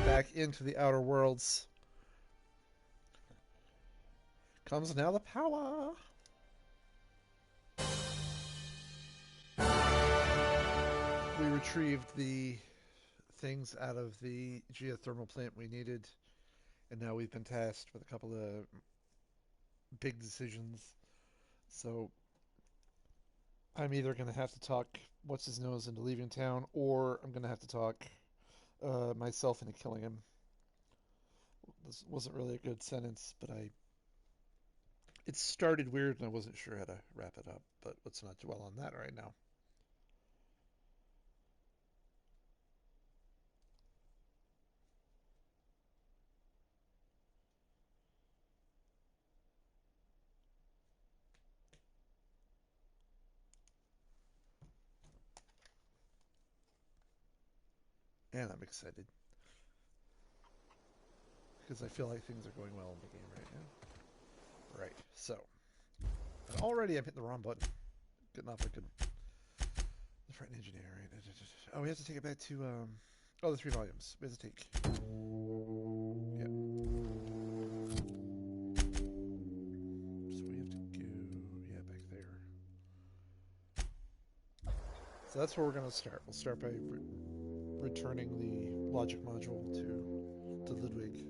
back into the Outer Worlds. Comes now the power. We retrieved the things out of the geothermal plant we needed, and now we've been tasked with a couple of big decisions. So I'm either going to have to talk what's his nose into leaving town, or I'm going to have to talk myself into killing him. This wasn't really a good sentence, but it started weird and I wasn't sure how to wrap it up. But let's not dwell on that right now. And I'm excited because I feel like things are going well in the game right now. Right, so and already I'm hitting the wrong button. Getting off a good the front engineer, right? Oh, we have to take it back to the 3 volumes. We have to take. Yeah. So we have to go back there. So that's where we're gonna start. We'll start by returning the logic module to Ludwig,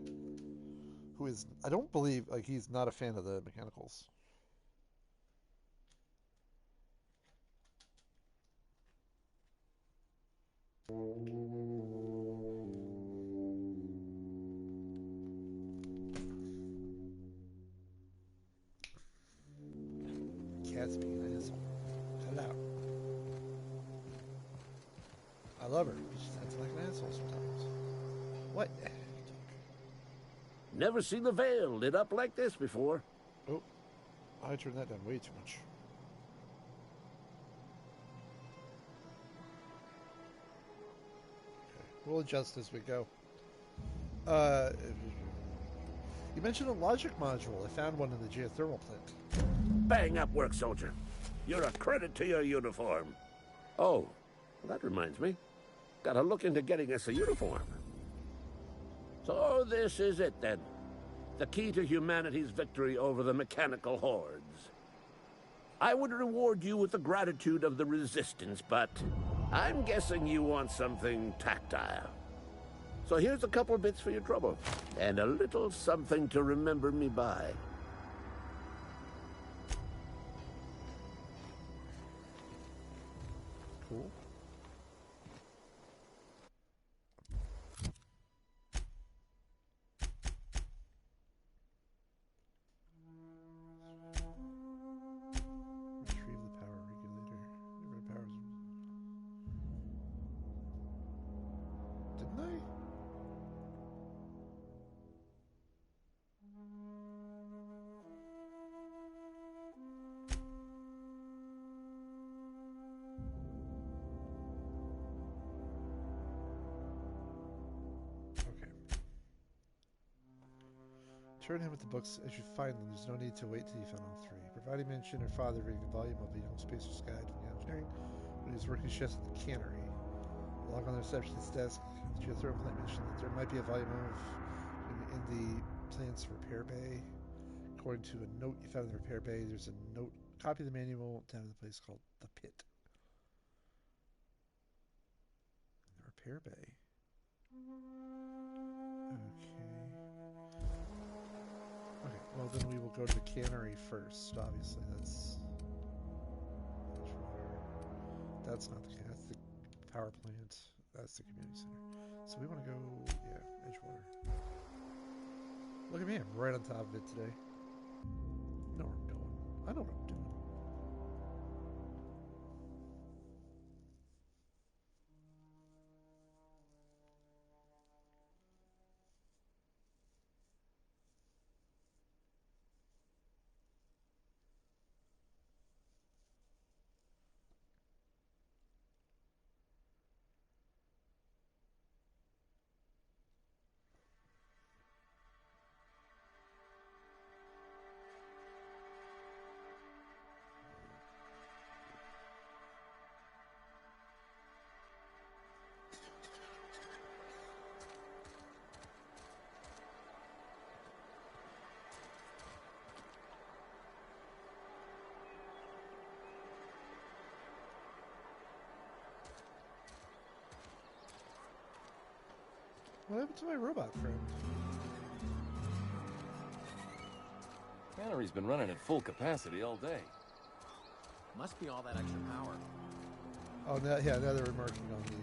who is I don't believe he's not a fan of the mechanicals. Cat's being an asshole. Hello. I love her. She sounds like an asshole sometimes. What? Never seen the Veil lit up like this before. Oh, I turned that down way too much. Okay, we'll adjust as we go. Uh, you mentioned a logic module. I found one in the geothermal plant. Bang up work, soldier. You're a credit to your uniform. Oh, that reminds me. Gotta look into getting us a uniform. So this is it, then. The key to humanity's victory over the mechanical hordes. I would reward you with the gratitude of the Resistance, but I'm guessing you want something tactile. So here's a couple bits for your trouble, and a little something to remember me by. Cool. Retrieve the power regulator. Never powers. Didn't I? Okay. Turn him with the books as you find them. There's no need to wait till you find all three. Providing mention or father reading a volume of a young spacer's guide from the engineering when he was working shifts at the cannery. Log on the receptionist's desk. The geothermal plant mentioned that there might be a volume of in the plant's repair bay. According to a note you found in the repair bay, there's a note copy of the manual down in the place called the pit. In the repair bay. Okay. Okay, well then we will go to the cannery first. Obviously, that's not the that's the power plant. That's the community center. So we want to go, Edgewater. Look at me, I'm right on top of it today. I know where I'm going. I know what I'm doing. What happened to my robot friend? Cannery's been running at full capacity all day. Must be all that extra power. Oh, yeah, now they're remarking on the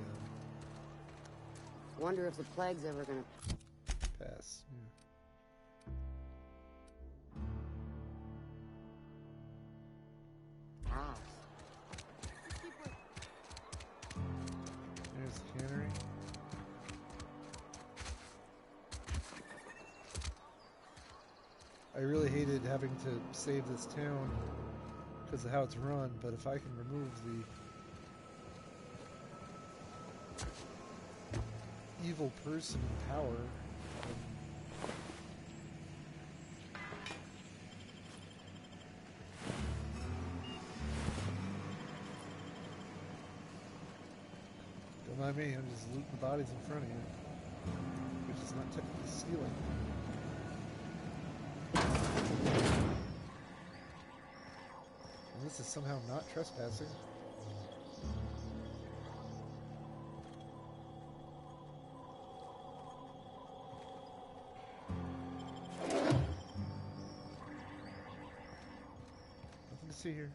Wonder if the plague's ever gonna... pass. pass. There's the cannery. I really hated having to save this town because of how it's run, but if I can remove the evil person in power, don't mind me, I'm just looting the bodies in front of you, which is not technically stealing. And this is somehow not trespassing. Nothing to see here.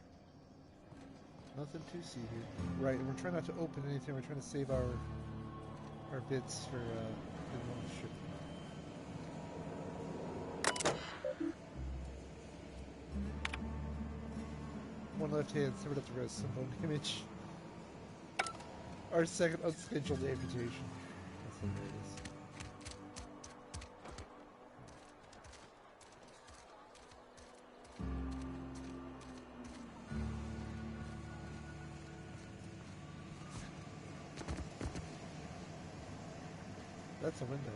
Nothing to see here. Right, and we're trying not to open anything. We're trying to save our bits for the launch ship. One left hand, severed up the wrist, some bone damage. Our second unscheduled amputation. That's hilarious. That's a window.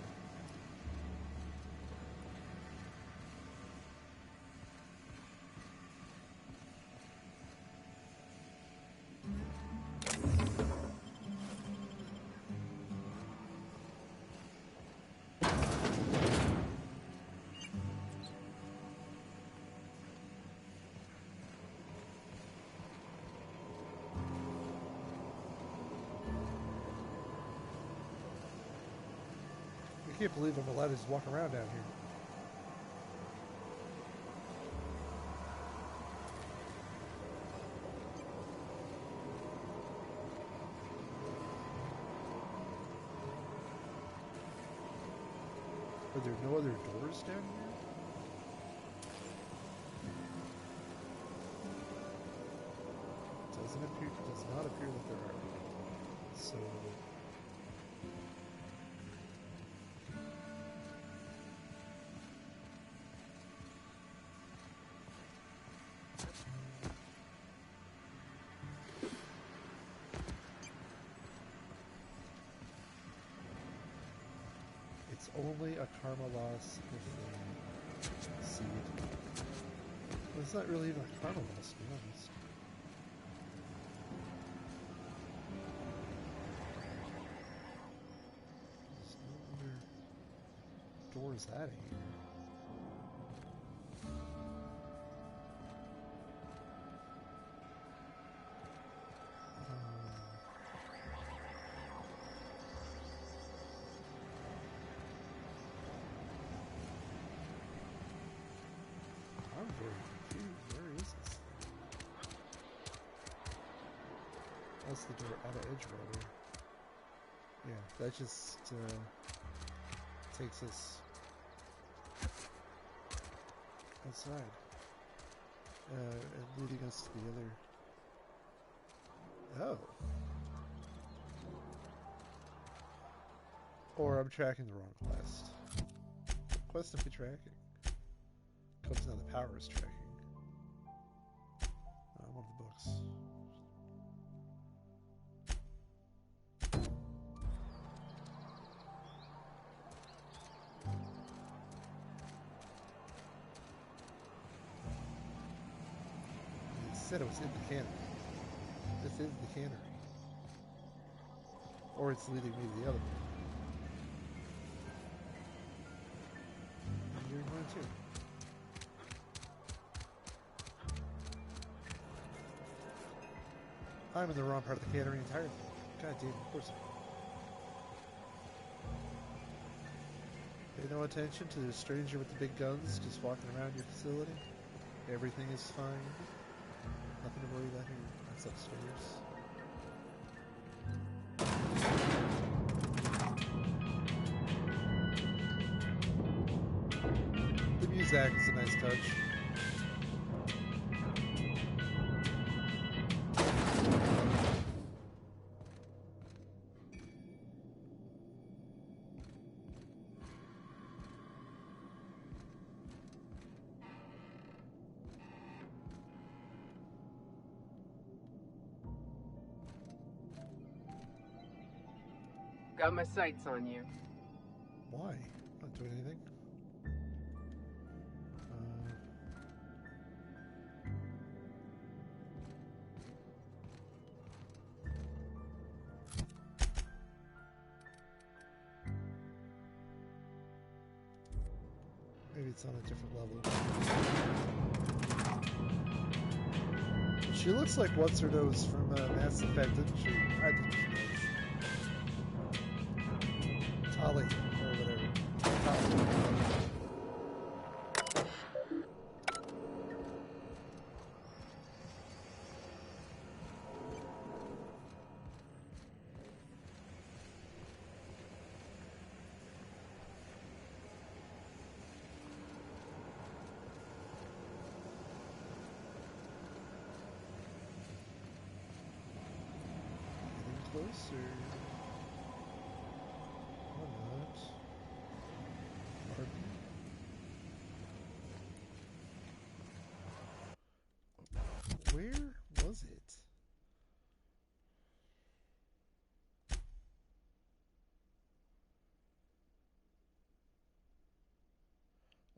I can't believe I'm allowed to just walk around down here. Are there no other doors down here? Does not appear that there are. So it's only a karma loss if they seed. Well, it's not really even a karma loss, to be honest. There's no other doors out of here. I'm very confused. Where is this thing? That's the door out of Edgewater. Yeah, that just takes us outside. And leading us to the other... Oh. Or I'm tracking the wrong quest. Quest am I tracking? Comes now the power is tracking. One of the books. It said it was in the cannery. This is the cannery. Or it's leading me to the other one. I'm doing one too. I'm in the wrong part of the cannery entirely. God damn, of course I am. Pay no attention to the stranger with the big guns just walking around your facility. Everything is fine. Nothing to worry about here. That's upstairs. The music is a nice touch. Got my sights on you. Why? Not doing anything. Maybe it's on a different level. She looks like what's her nose from Mass Effect, didn't she? I think she does. Tali, or whatever. Tali. Closer. Or not. Pardon? Where was it?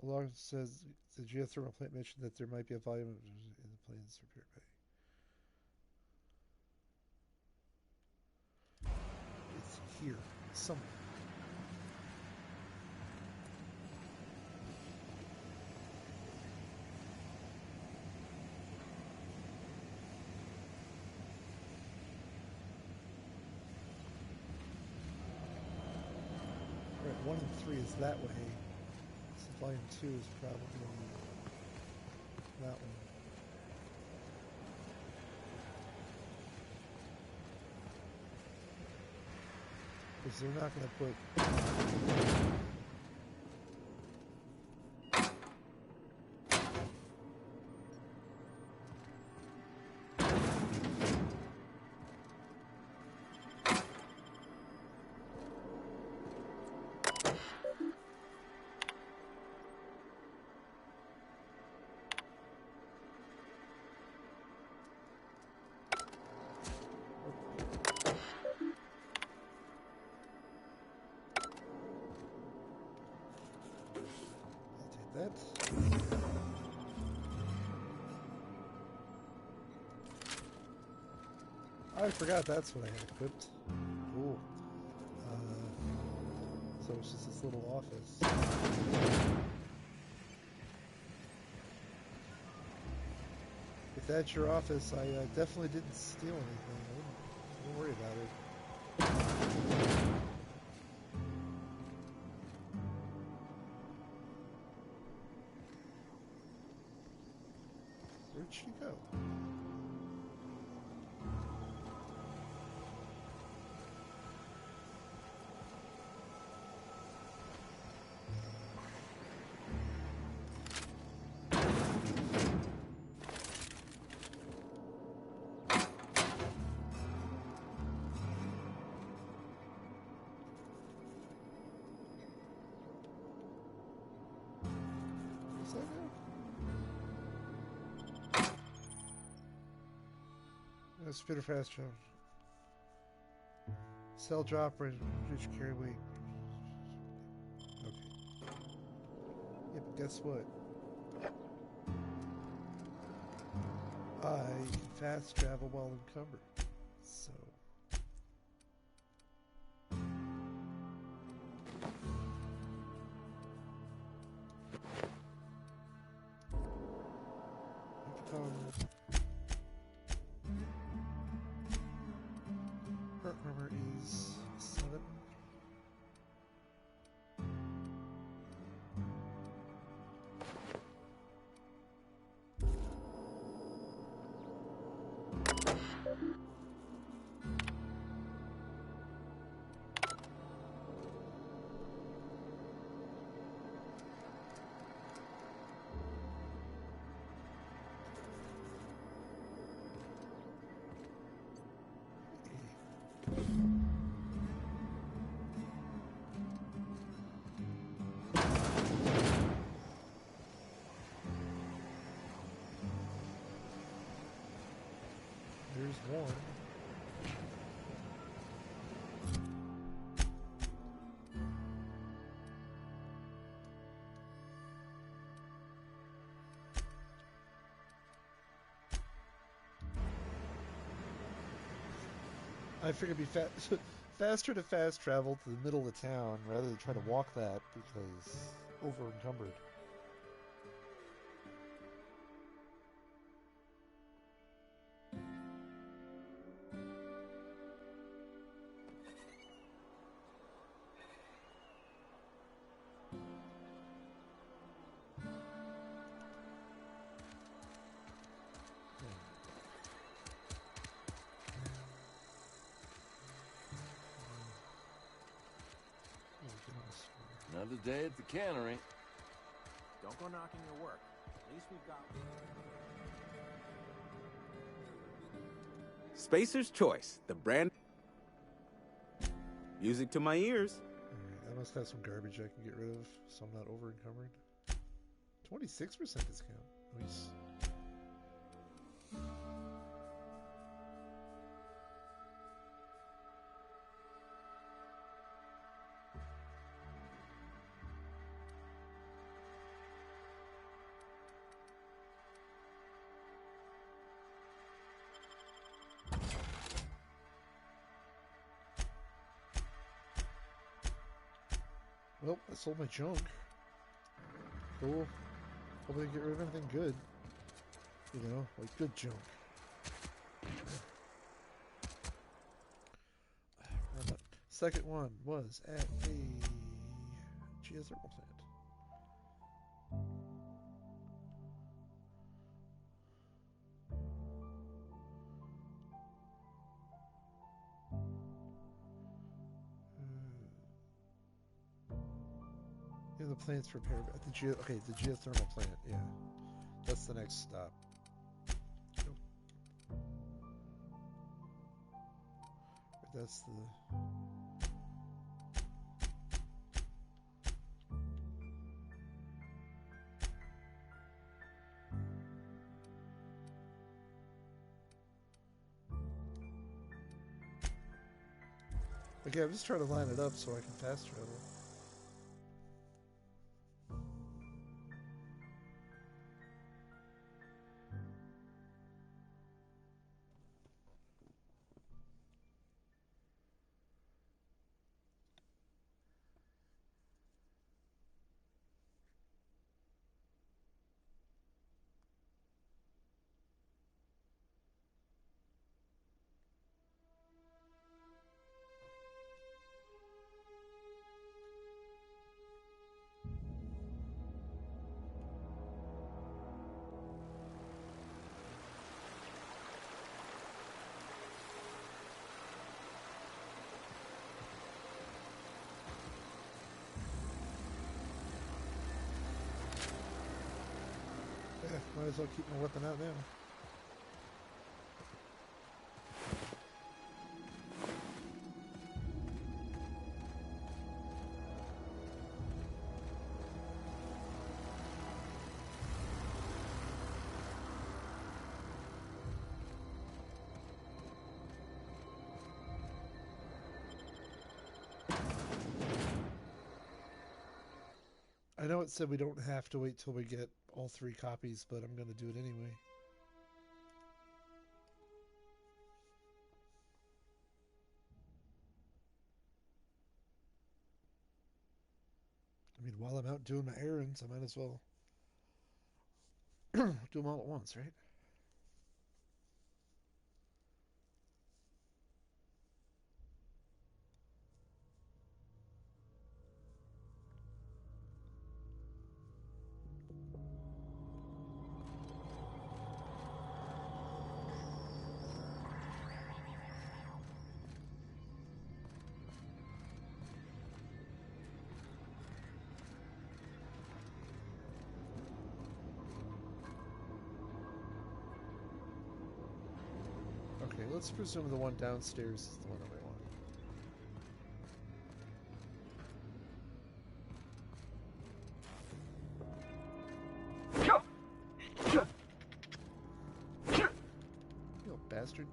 Along says the geothermal plant mentioned that there might be a volume in the plane's repair bay. It's here, somewhere. Right, 1 and 3 is that way. So volume 2 is probably that one. Because they're not going to put... That. I forgot that's what I had equipped. Cool. So it's just this little office. If that's your office, I definitely didn't steal anything. Don't worry about it. Where'd she go? Where's that go? Spitter fast jump. Cell drop range, reduce carry weight. Okay. Yeah, but guess what? I can fast travel while encumbered. So. Her armor is 7. horn. I figured it'd be faster to fast travel to the middle of town rather than try to walk that because over encumbered. Another day at the cannery. Don't go knocking your work. At least we've got... Spacer's Choice, the brand... Music to my ears. Alright, I must have some garbage I can get rid of so I'm not over encumbered. 26% discount. Nice. Well, I sold my junk. Cool. Hopefully get rid of anything good. You know, like good junk. Second one was at a geothermal plant. Yeah, the plant's repair at the the geothermal plant. Yeah, that's the next stop. That's the. Okay, I'm just trying to line it up so I can fast travel. Yeah, might as well keep my weapon out now. I know it said we don't have to wait till we get all 3 copies, but I'm going to do it anyway. I mean, while I'm out doing my errands, I might as well do them all at once, right? Okay, let's presume the one downstairs is the one that we want. You little bastard.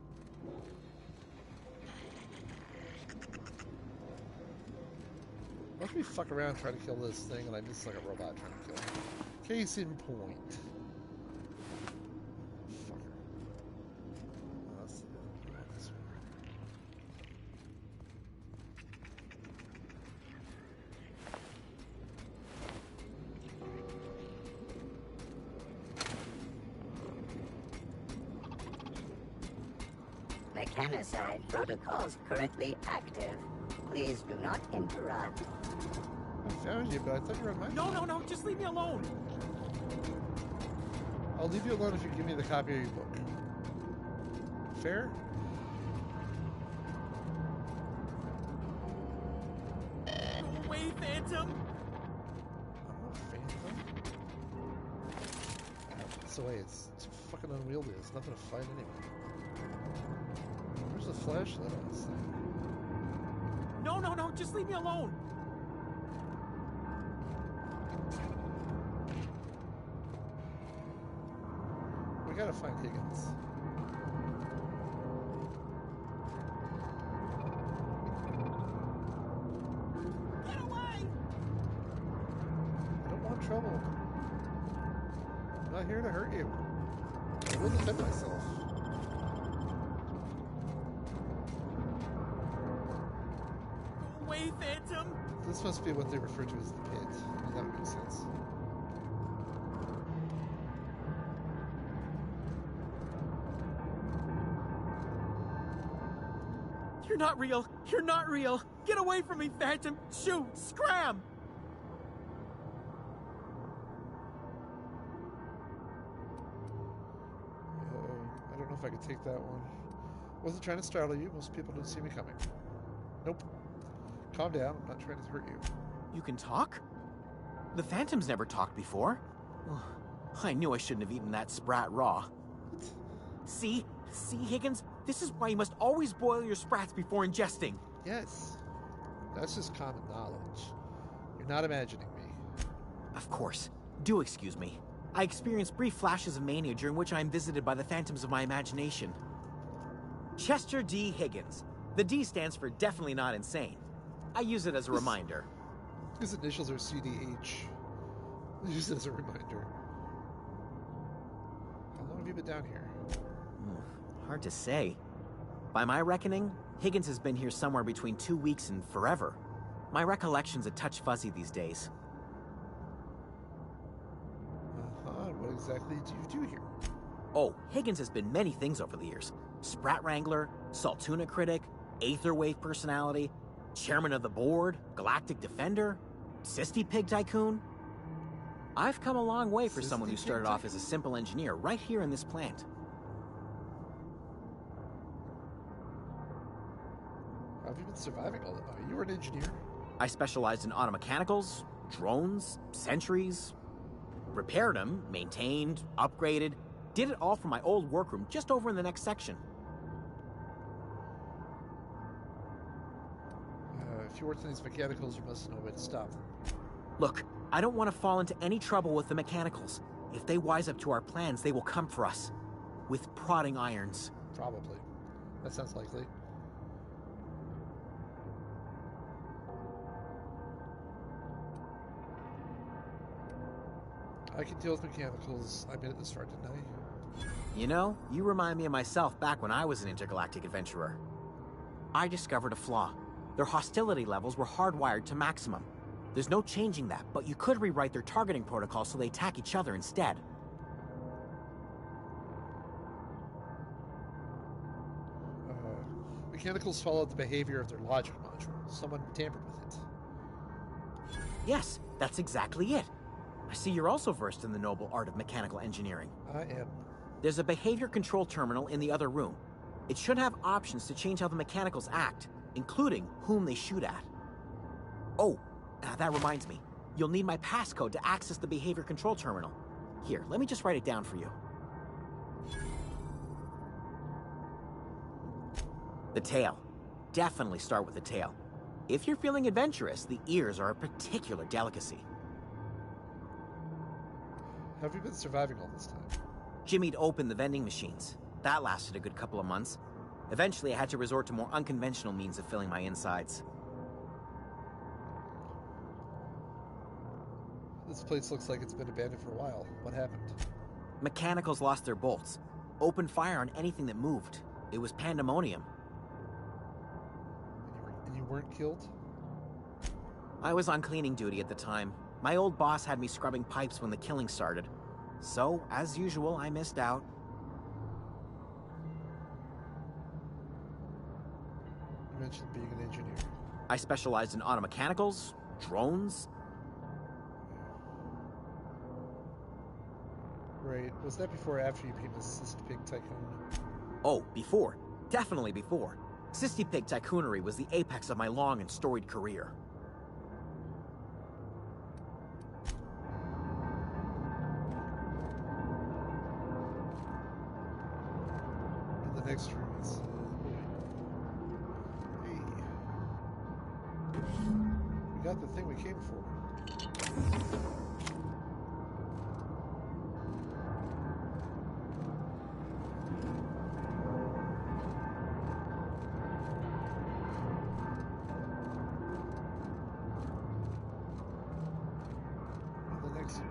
Let me fuck around trying to kill this thing, and I miss like a robot trying to kill him. Case in point. Fucker. Oh, that's the this one. Mechanicide protocols currently active. Please do not interrupt. I found you, but I thought you were on my. No, just leave me alone. I'll leave you alone if you give me the copy of your book. Fair? Go away, Phantom. I'm not a phantom. It's the way it's fucking unwieldy. It's nothing to fight anyway. Where's the flashlight on this thing? No, just leave me alone. We gotta find Higgins. Get away! I don't want trouble. I'm not here to hurt you. I will defend myself. Go away, Phantom. This must be what they refer to as the pit. That would make sense. You're not real. You're not real. Get away from me, Phantom. Shoot! Scram! I don't know if I could take that one. Wasn't trying to startle you. Most people don't see me coming. Nope. Calm down. I'm not trying to hurt you. You can talk? The Phantom's never talked before. Ugh, I knew I shouldn't have eaten that sprat raw. See, Higgins? This is why you must always boil your sprats before ingesting. Yes. That's just common knowledge. You're not imagining me. Of course. Do excuse me. I experience brief flashes of mania during which I am visited by the phantoms of my imagination. Chester D. Higgins. The D stands for definitely not insane. I use it as a reminder. His initials are CDH. Use it as a reminder. How long have you been down here? Hard to say. By my reckoning, Higgins has been here somewhere between 2 weeks and forever. My recollection's a touch fuzzy these days. What exactly do you do here? Oh, Higgins has been many things over the years. Sprat Wrangler, Saltuna Critic, Aetherwave Personality, Chairman of the Board, Galactic Defender, Sisty Pig Tycoon. I've come a long way for someone who started off as a simple engineer right here in this plant. How have you been surviving all that? You were an engineer? I specialized in automechanicals, drones, sentries. Repaired them, maintained, upgraded. Did it all from my old workroom just over in the next section. If you worked in these mechanicals, you must know where to stop them. Look, I don't want to fall into any trouble with the mechanicals. If they wise up to our plans, they will come for us. With prodding irons. Probably. That sounds likely. I can deal with mechanicals. I made it this far, didn't I? You know, you remind me of myself back when I was an intergalactic adventurer. I discovered a flaw. Their hostility levels were hardwired to maximum. There's no changing that, but you could rewrite their targeting protocol so they attack each other instead. Mechanicals followed the behavior of their logic module. Someone tampered with it. Yes, that's exactly it. I see you're also versed in the noble art of mechanical engineering. I am. There's a behavior control terminal in the other room. It should have options to change how the mechanicals act, including whom they shoot at. Oh, that reminds me. You'll need my passcode to access the behavior control terminal. Here, let me just write it down for you. The tail. Definitely start with the tail. If you're feeling adventurous, the ears are a particular delicacy. How have you been surviving all this time? Jimmy'd opened the vending machines. That lasted a good couple of months. Eventually, I had to resort to more unconventional means of filling my insides. This place looks like it's been abandoned for a while. What happened? Mechanicals lost their bolts. Opened fire on anything that moved. It was pandemonium. And you weren't killed? I was on cleaning duty at the time. My old boss had me scrubbing pipes when the killing started. So, as usual, I missed out. You mentioned being an engineer. I specialized in automechanicals, drones. Right. Was that before or after you became a cyst-pig tycoon? Oh, before. Definitely before. Cysty Pig Tycoonery was the apex of my long and storied career. In the next room, it's... Hey. We got the thing we came for. In the next room.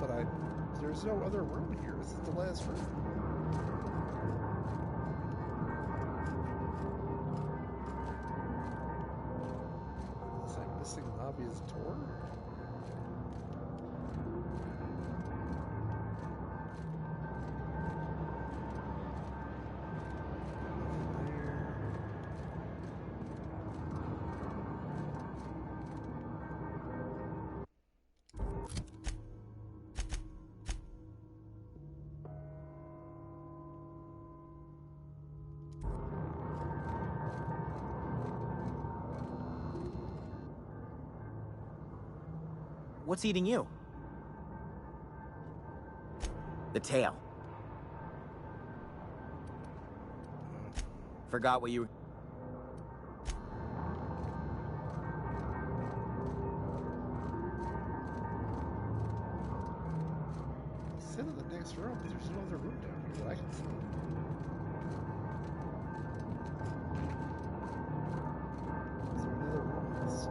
But there's no other room here. This is the last room. Is I missing an obvious door? What's eating you? The tail. Forgot what you... Sit in the next room. There's no other room down here that I can see. Is there another room? Yes.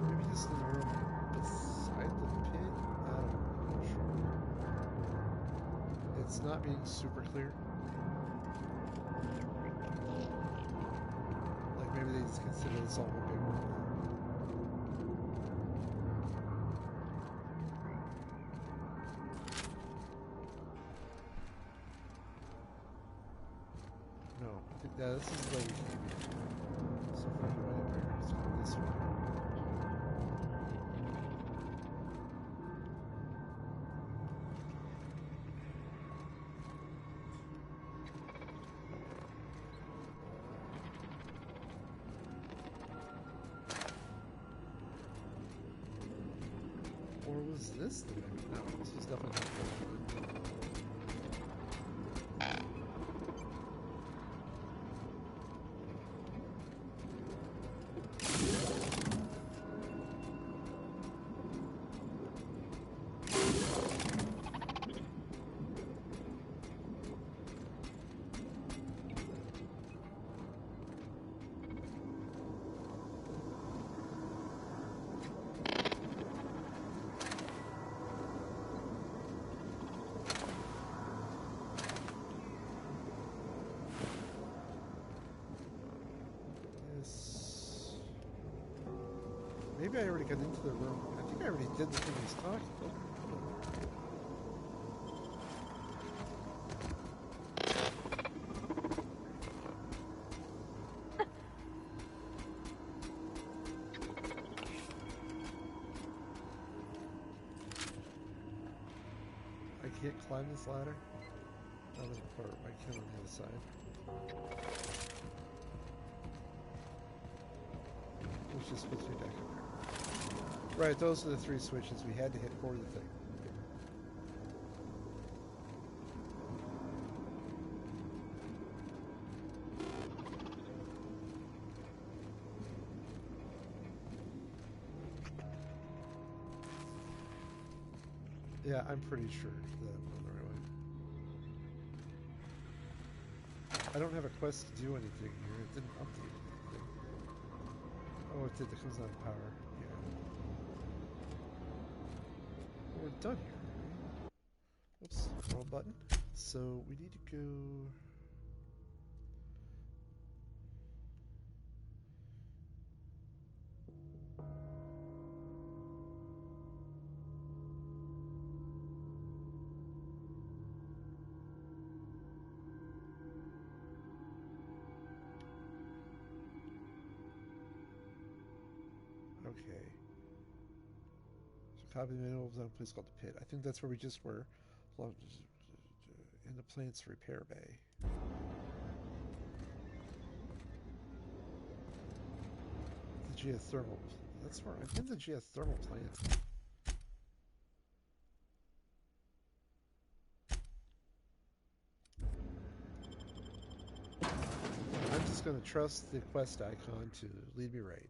Maybe just in the room beside the pit? I don't know. I'm not sure. It's not being super clear. Like maybe they just consider this all one big room. No, I think that this is where we came in. So if we go anywhere, it's going this way. Or was this the way? No, this was definitely not the way. This... Maybe I already got into the room. I think I already did the thing he's talking about. I can't climb this ladder. That was the part I can on the other side. Which just puts me back up here. Right, those are the three switches we had to hit for the thing. Yeah, I'm pretty sure that I'm on the right way. I don't have a quest to do anything here. It didn't update anything. Oh, it did. That comes down to power. Yeah. Well, we're done here, right? Oops, wrong button. So we need to go. Okay. So copy the manual of a place called the pit. I think that's where we just were. In the plant's repair bay. The geothermal. That's where I'm in the geothermal plant. I'm just going to trust the quest icon to lead me right.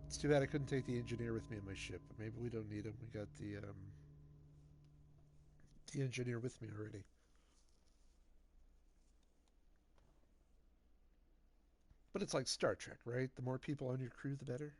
It's too bad I couldn't take the engineer with me on my ship, but maybe we don't need him. We got the engineer with me already. But it's like Star Trek, right? The more people on your crew, the better.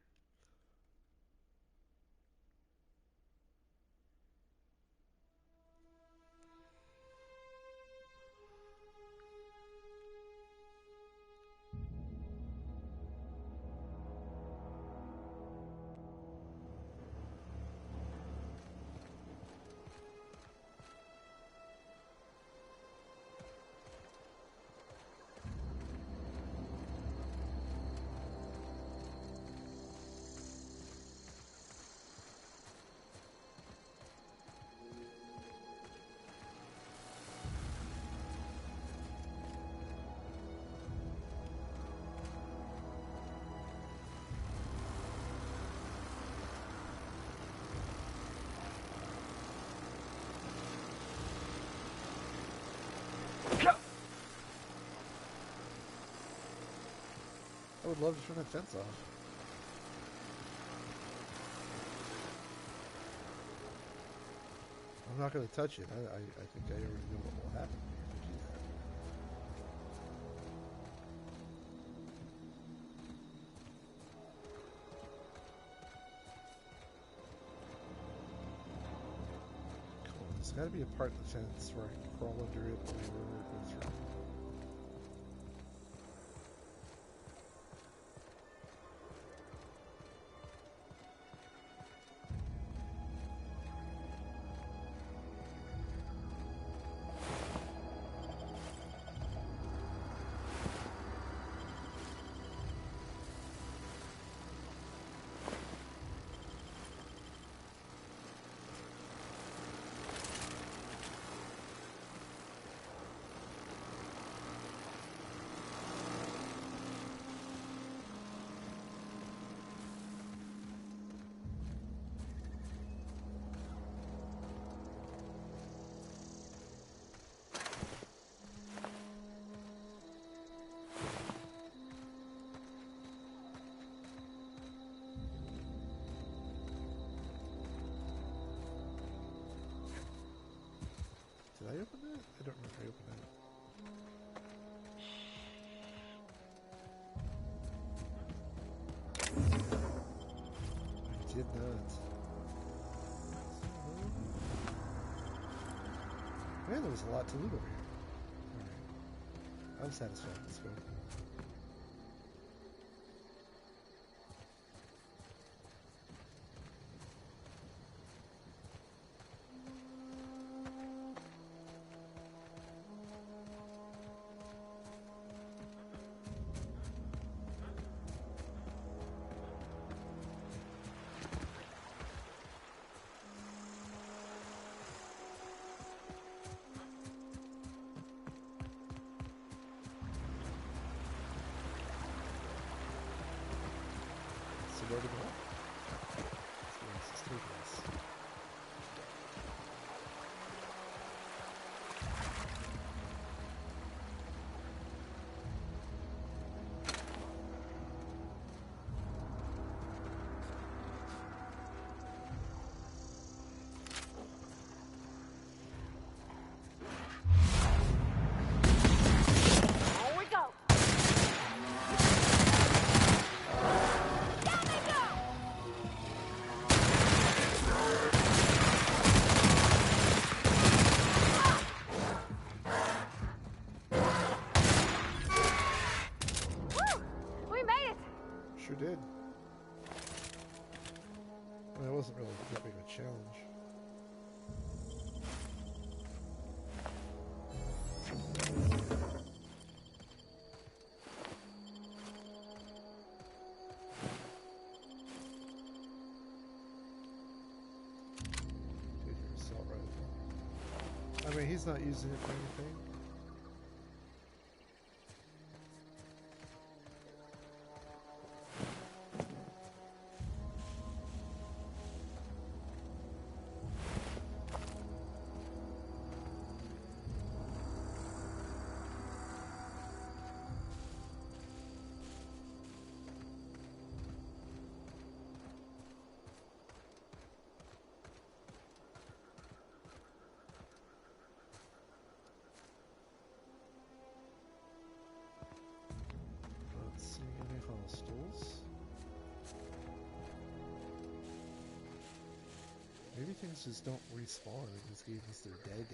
I would love to turn that fence off. I'm not going to touch it. I think I already know what will happen if I do that. Cool. There's got to be a part of the fence where I can crawl under it or go through. Did I open that? I don't remember I opened that. I did not. Man, there was a lot to loot over here. Alright. I'm satisfied. Let's go. Where to go? Let's take this. challenge. Take your assault rifle. I mean, he's not using it for anything. Not seeing any hostiles. Maybe things just don't respawn in this game because they're dead.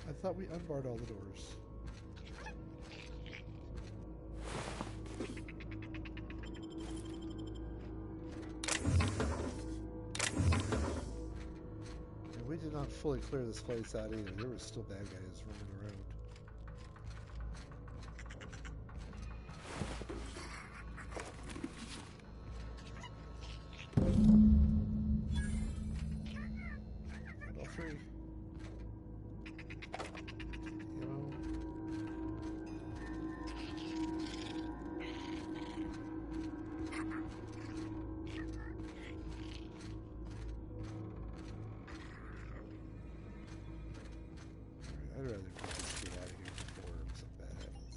I thought we unbarred all the doors. And we did not fully clear this place out either. There were still bad guys running around. Found all three. Ammo. I'd rather just get out of here before something bad happens.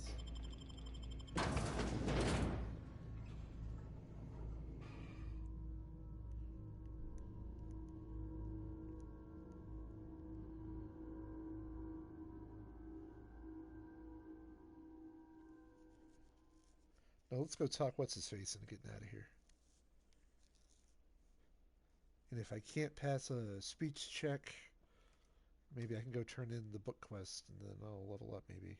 Now let's go talk what's his face into getting out of here. And if I can't pass a speech check, maybe I can go turn in the book quest and then I'll level up maybe.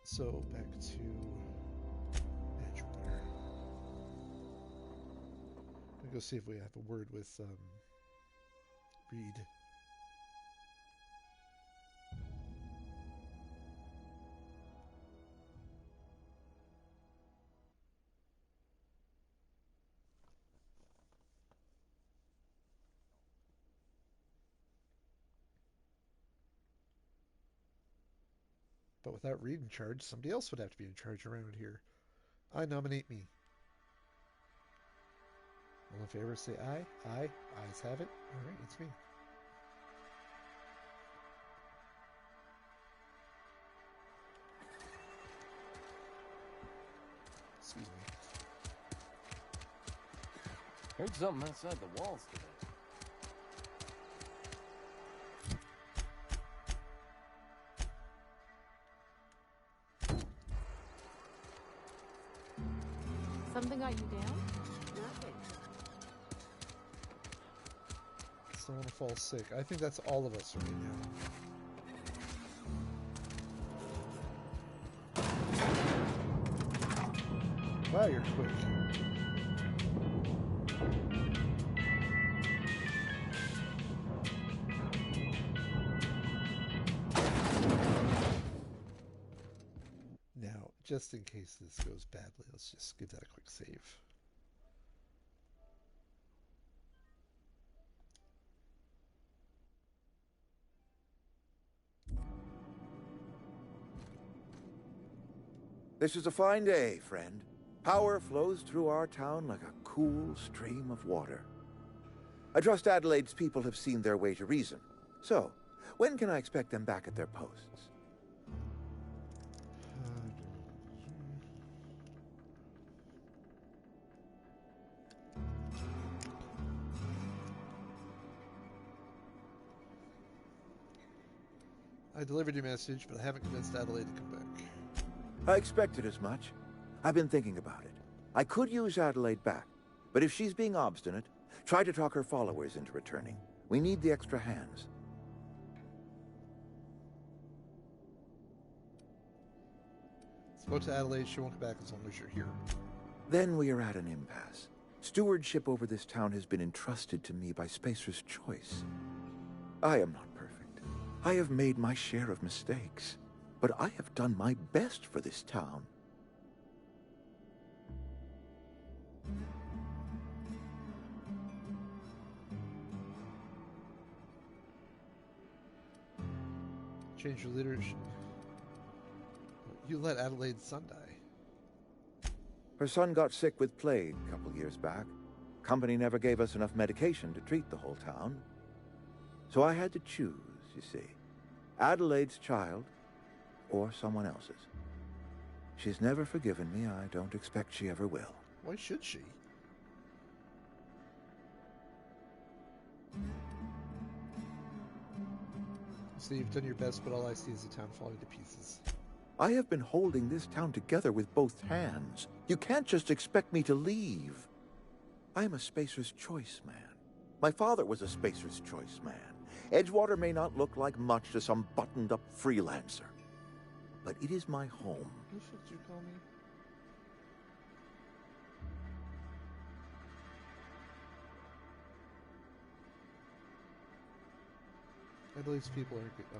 So back to Edgewater. I'm gonna go see if we have a word with Reed. But without Reed in charge, somebody else would have to be in charge around here. I nominate me. All in favor say aye. Aye. Ayes have it. Alright, it's me. Excuse me. Heard something outside the walls today. Something got you down? Nothing. Don't want to fall sick. I think that's all of us right now. Wow, you're quick. Now, just in case this goes badly, let's just give that a quick save. This is a fine day, friend. Power flows through our town like a cool stream of water. I trust Adelaide's people have seen their way to reason. So, when can I expect them back at their posts? I delivered your message, but I haven't convinced Adelaide to come back. I expected as much. I've been thinking about it. I could use Adelaide back, but if she's being obstinate, try to talk her followers into returning. We need the extra hands. Spoke to Adelaide, she won't come back as long as you're here. Then we are at an impasse. Stewardship over this town has been entrusted to me by Spacer's Choice. I am not perfect. I have made my share of mistakes, but I have done my best for this town. Change your leadership. You let Adelaide's son die. Her son got sick with plague a couple years back. Company never gave us enough medication to treat the whole town. So I had to choose, you see. Adelaide's child or someone else's. She's never forgiven me. I don't expect she ever will. Why should she? So you've done your best, but all I see is the town falling to pieces. I have been holding this town together with both hands. You can't just expect me to leave. I am a Spacer's Choice man. My father was a Spacer's Choice man. Edgewater may not look like much to some buttoned-up freelancer, but it is my home. Who should you call me? Adelaide's people aren't good. Oh,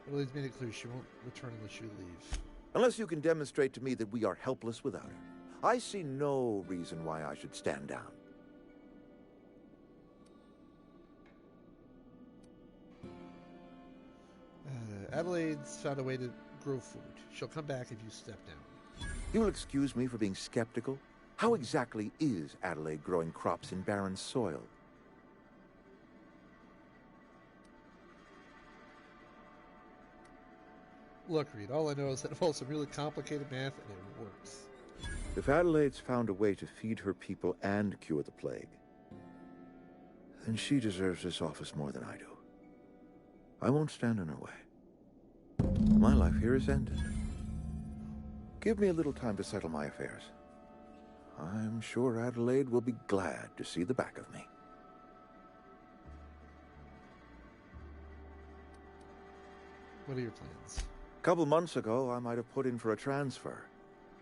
Adelaide's made it clear she won't return unless you leave. Unless you can demonstrate to me that we are helpless without her. I see no reason why I should stand down. Adelaide's found a way to grow food. She'll come back if you step down. You will excuse me for being skeptical? How exactly is Adelaide growing crops in barren soil? Look, Reed, all I know is that it involves some really complicated math, and it works. If Adelaide's found a way to feed her people and cure the plague, then she deserves this office more than I do. I won't stand in her way. My life here is ended. Give me a little time to settle my affairs. I'm sure Adelaide will be glad to see the back of me. What are your plans? A couple months ago, I might have put in for a transfer.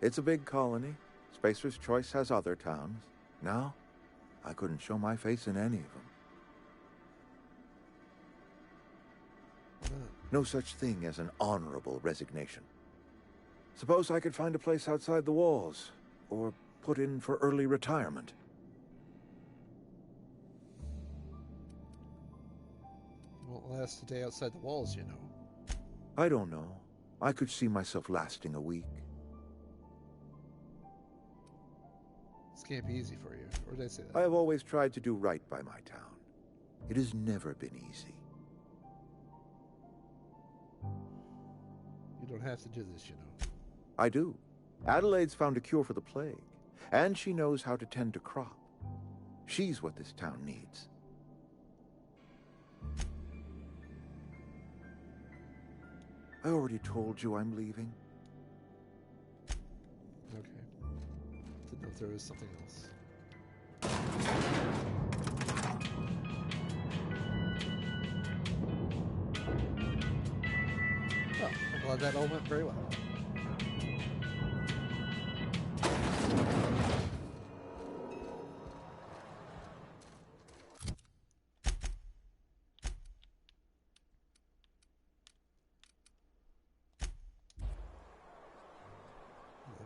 It's a big colony. Spacer's Choice has other towns. Now, I couldn't show my face in any of them. No such thing as an honorable resignation. Suppose I could find a place outside the walls, or put in for early retirement. You won't last a day outside the walls, you know. I don't know. I could see myself lasting a week. This can't be easy for you. Or did I say that? I have always tried to do right by my town. It has never been easy. You don't have to do this, you know. I do. Adelaide's found a cure for the plague, and she knows how to tend a crop. She's what this town needs. I already told you I'm leaving. Okay. Didn't know if there was something else. Oh, I'm glad that all went very well.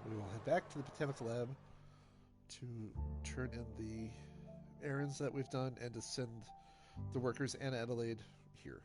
We will head back to the Botanical Lab to turn in the errands that we've done and to send the workers and Adelaide here.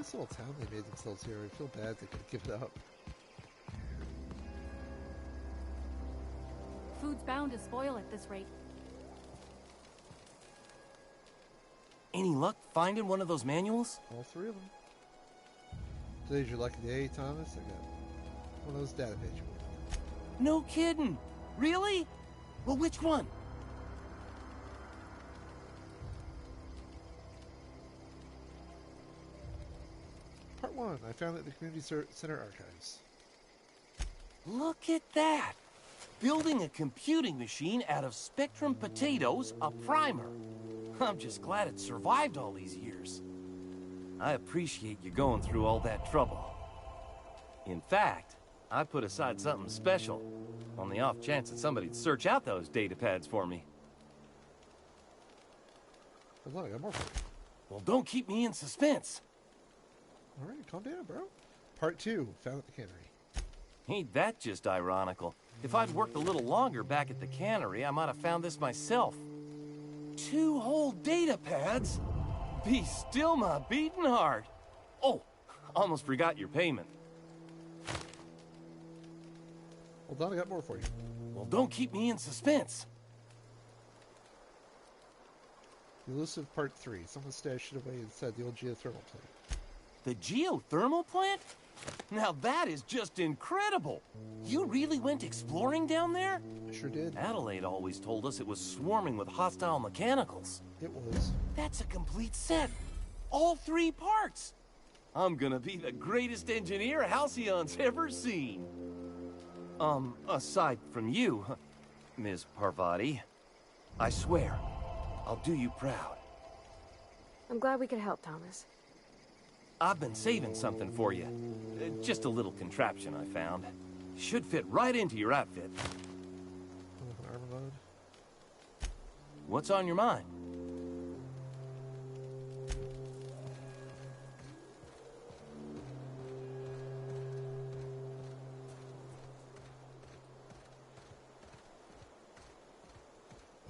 Nice little town they made themselves here. I feel bad they could give it up. Food's bound to spoil at this rate. Any luck finding one of those manuals? All three of them. Today's your lucky day, Thomas. I got one of those data pages. No kidding. Really? Well, which one? Part 1. I found it at the Community Center Archives. Look at that. Building a computing machine out of Spectrum potatoes, a primer. I'm just glad it survived all these years. I appreciate you going through all that trouble. In fact, I put aside something special on the off chance that somebody'd search out those data pads for me. Hold on, I got more for you. Well, don't keep me in suspense. Alright, calm down, bro. Part 2. Found at the cannery. Ain't that just ironical? If I'd worked a little longer back at the cannery, I might have found this myself. 2 whole data pads? Be still my beating heart. Oh, almost forgot your payment. Hold on, I got more for you. Well, don't keep me in suspense. The elusive Part 3. Someone stashed it away inside the old geothermal plant. The geothermal plant? Now that is just incredible. You really went exploring down there? I sure did. Adelaide always told us it was swarming with hostile mechanicals. It was. That's a complete set. All 3 parts. I'm gonna be the greatest engineer Halcyon's ever seen. Aside from you, Ms. Parvati, I swear, I'll do you proud. I'm glad we could help, Thomas. I've been saving something for you. Just a little contraption I found. Should fit right into your outfit. Armor mode. What's on your mind?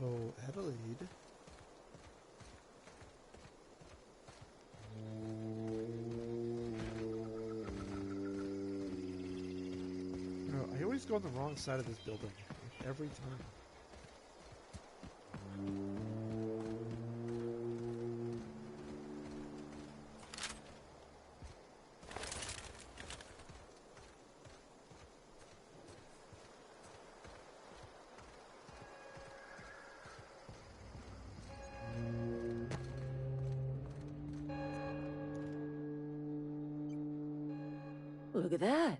Oh, Adelaide. I always go on the wrong side of this building. Every time. Look at that.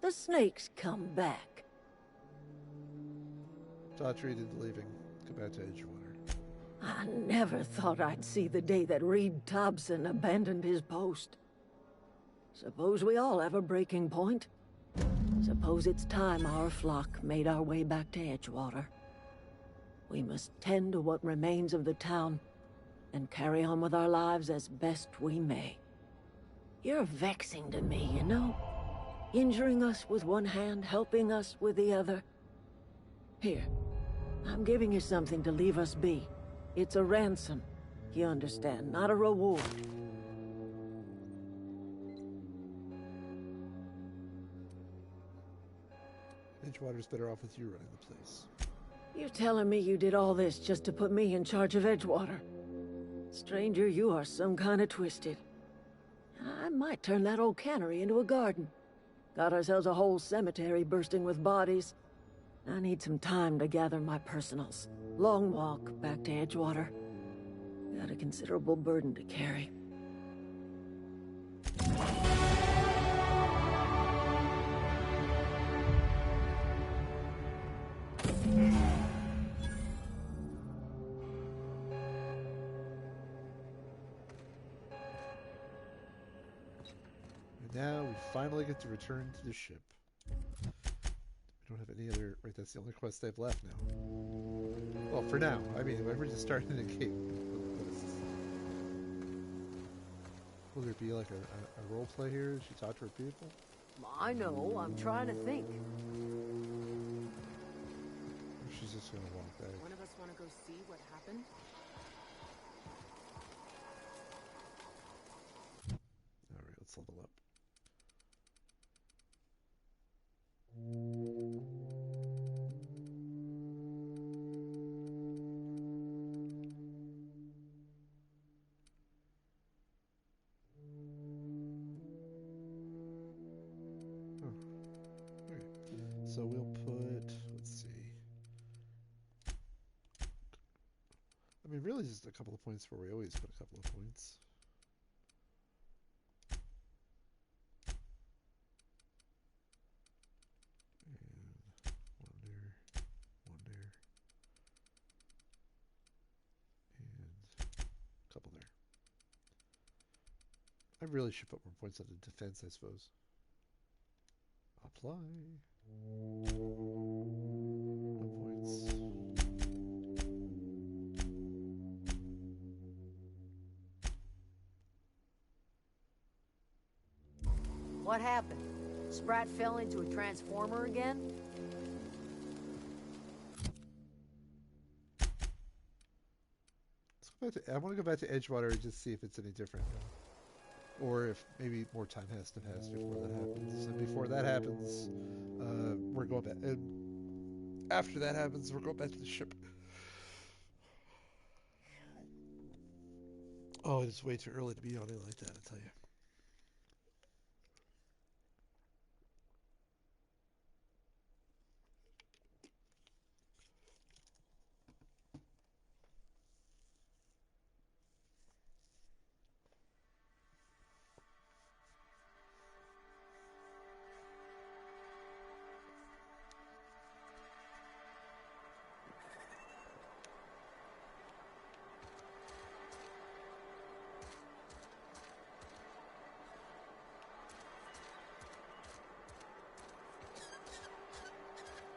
The snake's come back. Daughtry did the leaving. Go back to Edgewater. I never thought I'd see the day that Reed Thompson abandoned his post. Suppose we all have a breaking point. Suppose it's time our flock made our way back to Edgewater. We must tend to what remains of the town and carry on with our lives as best we may. You're vexing to me, you know? Injuring us with one hand, helping us with the other. Here, I'm giving you something to leave us be. It's a ransom, you understand, not a reward. Edgewater's better off with you running the place. You're telling me you did all this just to put me in charge of Edgewater? Stranger, you are some kind of twisted. I might turn that old cannery into a garden. Got ourselves a whole cemetery bursting with bodies. I need some time to gather my personals. Long walk back to Edgewater. Got a considerable burden to carry. Now we finally get to return to the ship. We don't have any other... Right, that's the only quest they've left now. Well, for now. I mean, if we're just starting the game. Will there be like a role play here? She talk to her people? I know, I'm trying to think. Or she's just gonna walk back. One of us want to go see what happened? Let's level up. So we'll put, let's see. I mean, really just a couple of points where we always put a couple of points. And one there, and a couple there. I really should put more points on the defense, I suppose. Apply. No points. What happened? Sprat fell into a transformer again? I want to go back to Edgewater and just see if it's any different. Or if maybe more time has to pass before that happens. And before that happens, we're going back. And after that happens, we're going back to the ship. Oh, it's way too early to be on it like that, I tell you.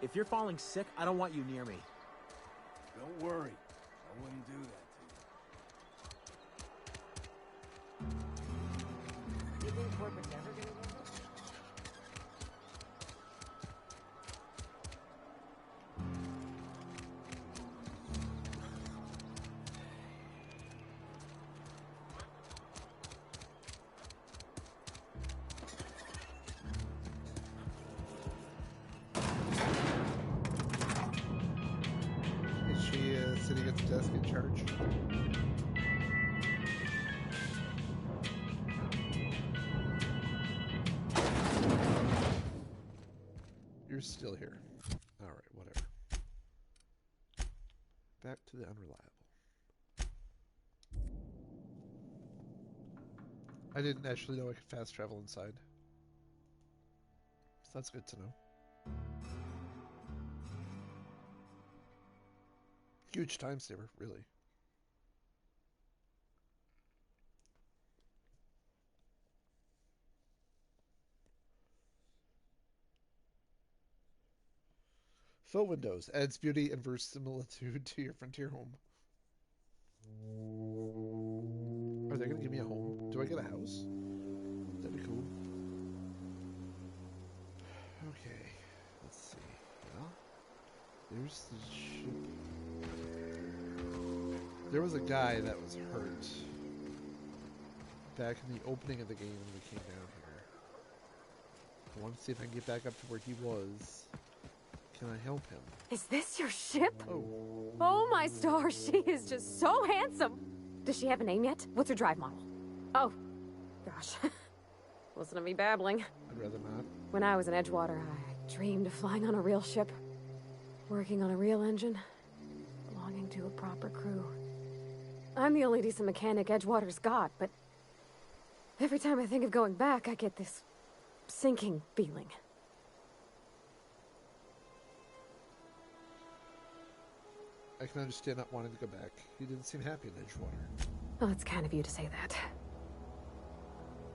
If you're falling sick, I don't want you near me. Don't worry. I wouldn't do that to you. Do you think corporate's ever gonna get this? Is she sitting at the desk in charge? You're still here. Alright, whatever. Back to the unreliable. I didn't actually know I could fast travel inside. So that's good to know. Huge time saver, really. Faux windows adds beauty and verisimilitude to your frontier home. Are they going to give me a home? Do I get a house? That'd be cool. Okay, let's see. Well, there's the ship. There was a guy that was hurt back in the opening of the game when we came down here. I want to see if I can get back up to where he was. Can I help him? Is this your ship? Oh. Oh my stars, she is just so handsome. Does she have a name yet? What's her drive model? Oh, gosh. Listen to me babbling. I'd rather not. When I was in Edgewater, I dreamed of flying on a real ship, working on a real engine, belonging to a proper crew. I'm the only decent mechanic Edgewater's got, but every time I think of going back, I get this sinking feeling. I can understand not wanting to go back. He didn't seem happy in Edgewater. Well, it's kind of you to say that.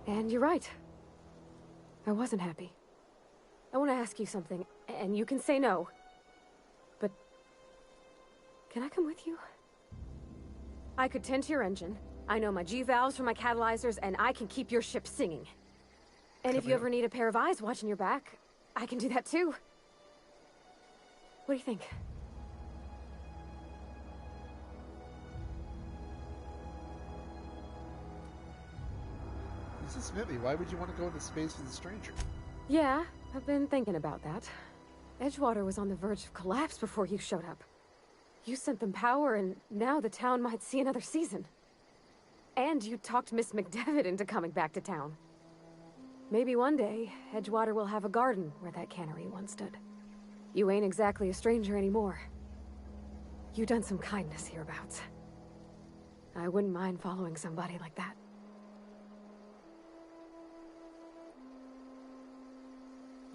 And you're right. I wasn't happy. I want to ask you something, and you can say no. But can I come with you? I could tend to your engine. I know my G-valves for my catalyzers, and I can keep your ship singing. And if you ever need a pair of eyes watching your back, I can do that too. What do you think? Mrs. Smithy, why would you want to go into space with a stranger? Yeah, I've been thinking about that. Edgewater was on the verge of collapse before you showed up. You sent them power, and now the town might see another season. And you talked Miss McDevitt into coming back to town. Maybe one day, Edgewater will have a garden where that cannery once stood. You ain't exactly a stranger anymore. You done some kindness hereabouts. I wouldn't mind following somebody like that.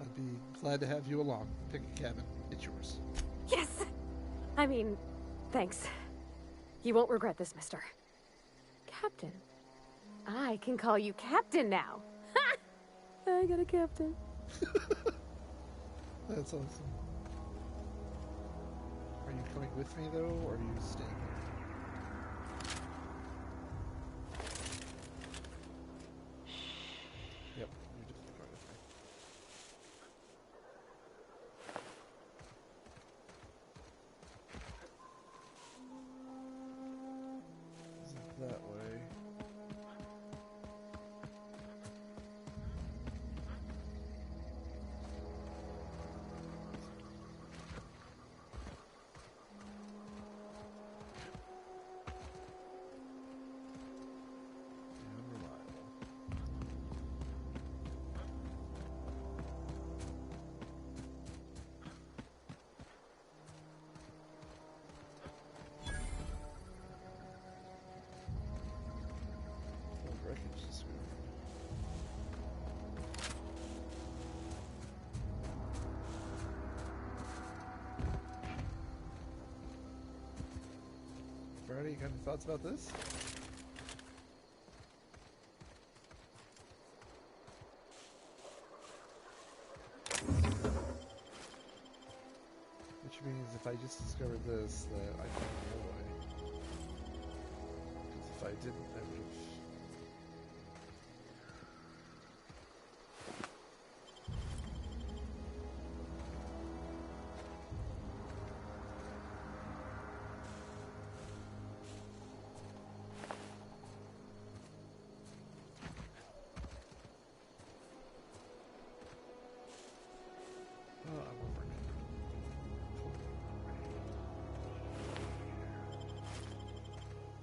I'd be glad to have you along. Pick a cabin. It's yours. Yes! I mean, thanks. You won't regret this, mister. Captain. I can call you Captain now. Ha! I got a captain. That's awesome. Are you coming with me, though, or are you staying here? Yep, you're just going with me. Isn't that way? Friday, you got any thoughts about this? Which means if I just discovered this, that I can't go away. Because if I didn't, I would have...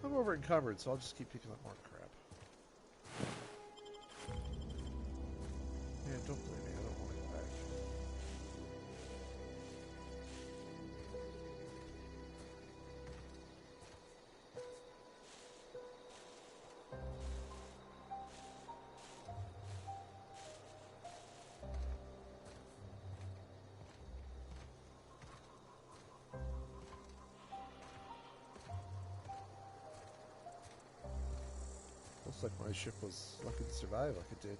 I'm over encumbered, so I'll just keep picking up more crap. Yeah, don't blame me. I don't want to go back. Looks like my ship was lucky to survive like it did.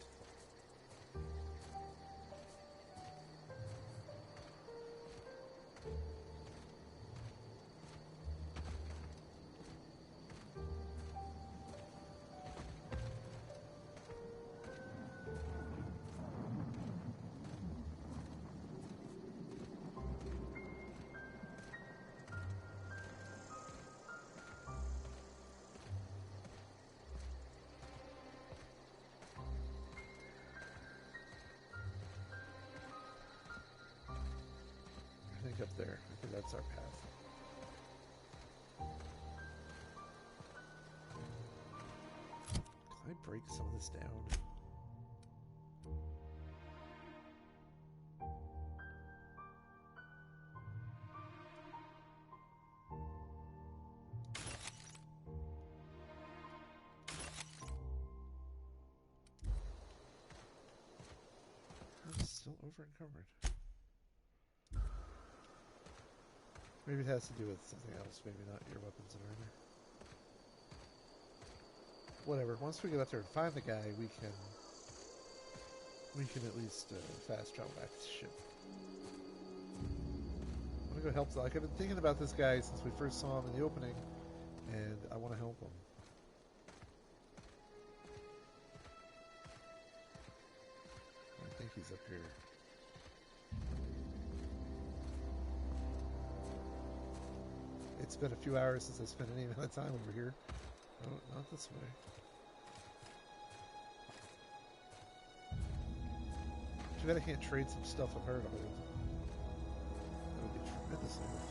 I think up there. I think that's our path. Can I break some of this down? I'm still over encumbered. Maybe it has to do with something else, maybe not your weapons and armor. Whatever, once we get up there and find the guy, we can at least fast travel back to the ship. I want to go help, like I've been thinking about this guy since we first saw him in the opening, and I want to help him. I think he's up here. It's been a few hours since I spent any amount of time over here. Oh, not this way. Too bad I can't trade some stuff with her to hold. That would be tremendously helpful.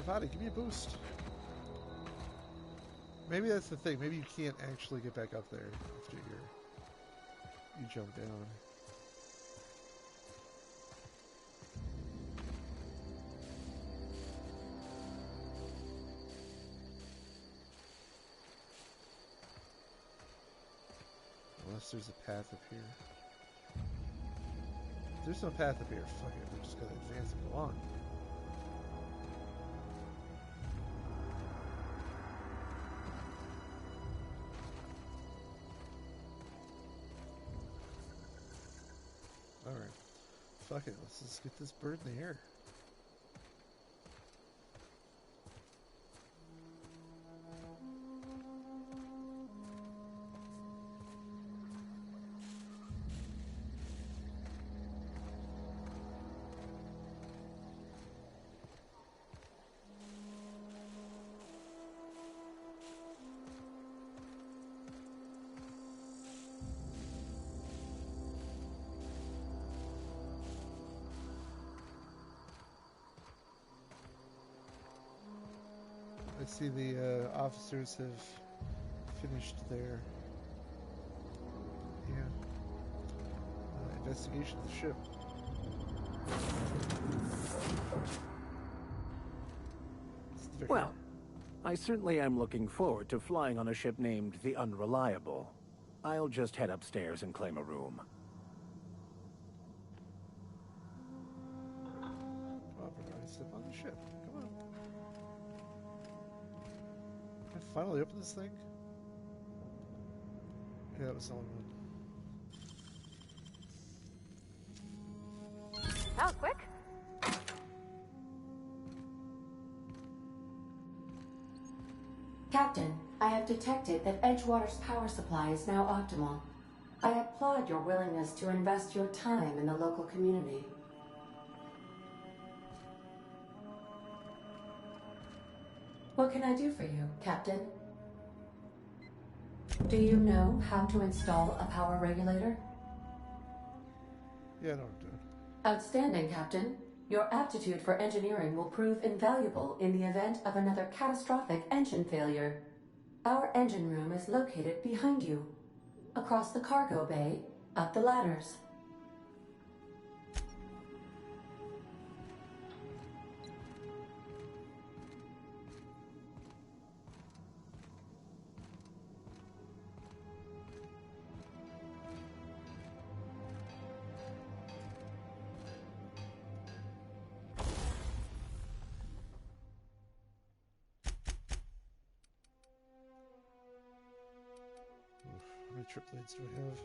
Body, give me a boost. Maybe that's the thing. Maybe you can't actually get back up there after you jump down. Unless there's a path up here. If there's no path up here, fuck it. We're just gonna advance and go on. Alright. Fuck it, let's just get this bird in the air. I see the officers have finished their investigation of the ship. Well, I certainly am looking forward to flying on a ship named the Unreliable. I'll just head upstairs and claim a room. Come on, everybody, step on the ship. Come on. Can I finally open this thing? Yeah, that was the only one. That was quick. Captain, I have detected that Edgewater's power supply is now optimal. I applaud your willingness to invest your time in the local community. What can I do for you, Captain? Do you know how to install a power regulator? Yeah, I know what I'm doing. Outstanding, Captain. Your aptitude for engineering will prove invaluable in the event of another catastrophic engine failure. Our engine room is located behind you, across the cargo bay, up the ladders. How many trip blades do I have?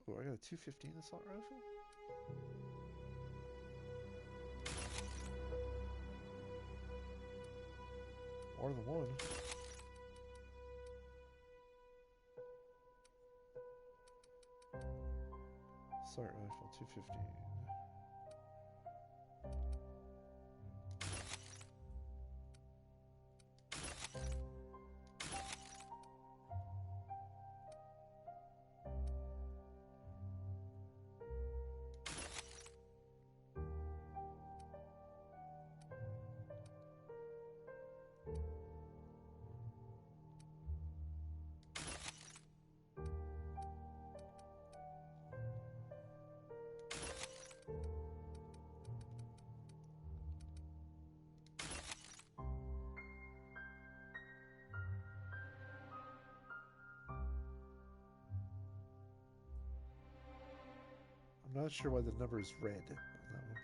Oh, I got a 215 assault rifle? More than one. Assault rifle, 215. I'm not sure why the number is red on that one.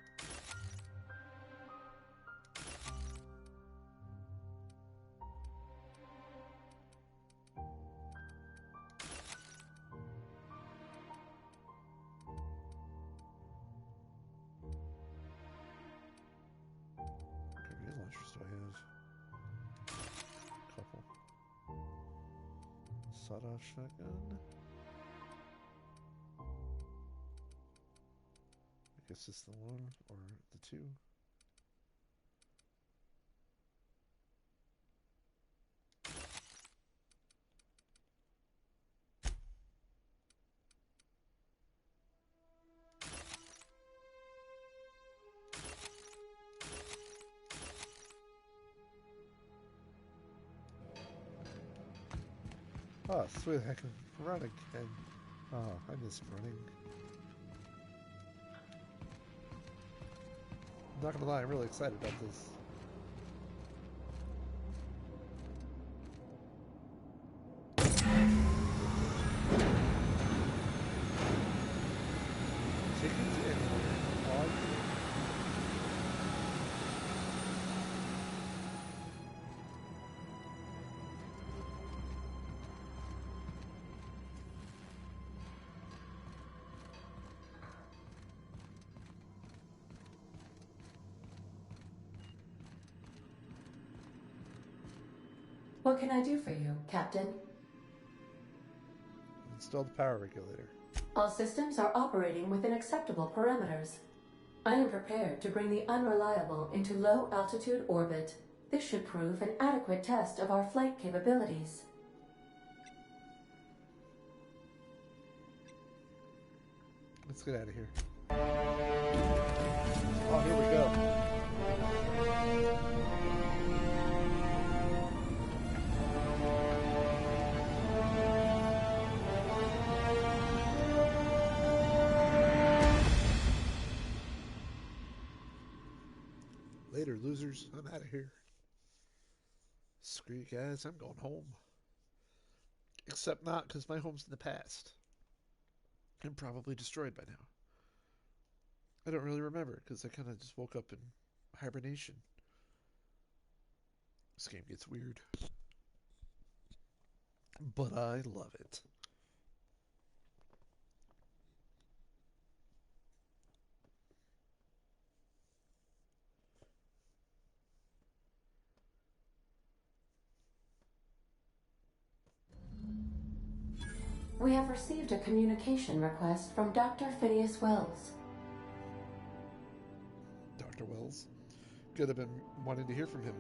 Sawed-off shotgun. I guess it's the one or the two. Oh, sweet, I can run again. Oh, I miss running. I'm not gonna lie, I'm really excited about this. Chickens anywhere. Odd. What can I do for you, Captain? Install the power regulator. All systems are operating within acceptable parameters. I am prepared to bring the Unreliable into low-altitude orbit. This should prove an adequate test of our flight capabilities. Let's get out of here. Oh, here we go. Later, losers. I'm out of here. Screw you guys. I'm going home. Except not, because my home's in the past. And probably destroyed by now. I don't really remember, because I kind of just woke up in hibernation. This game gets weird. But I love it. We have received a communication request from Dr. Phineas Wells. Dr. Wells? Could have been wanting to hear from him.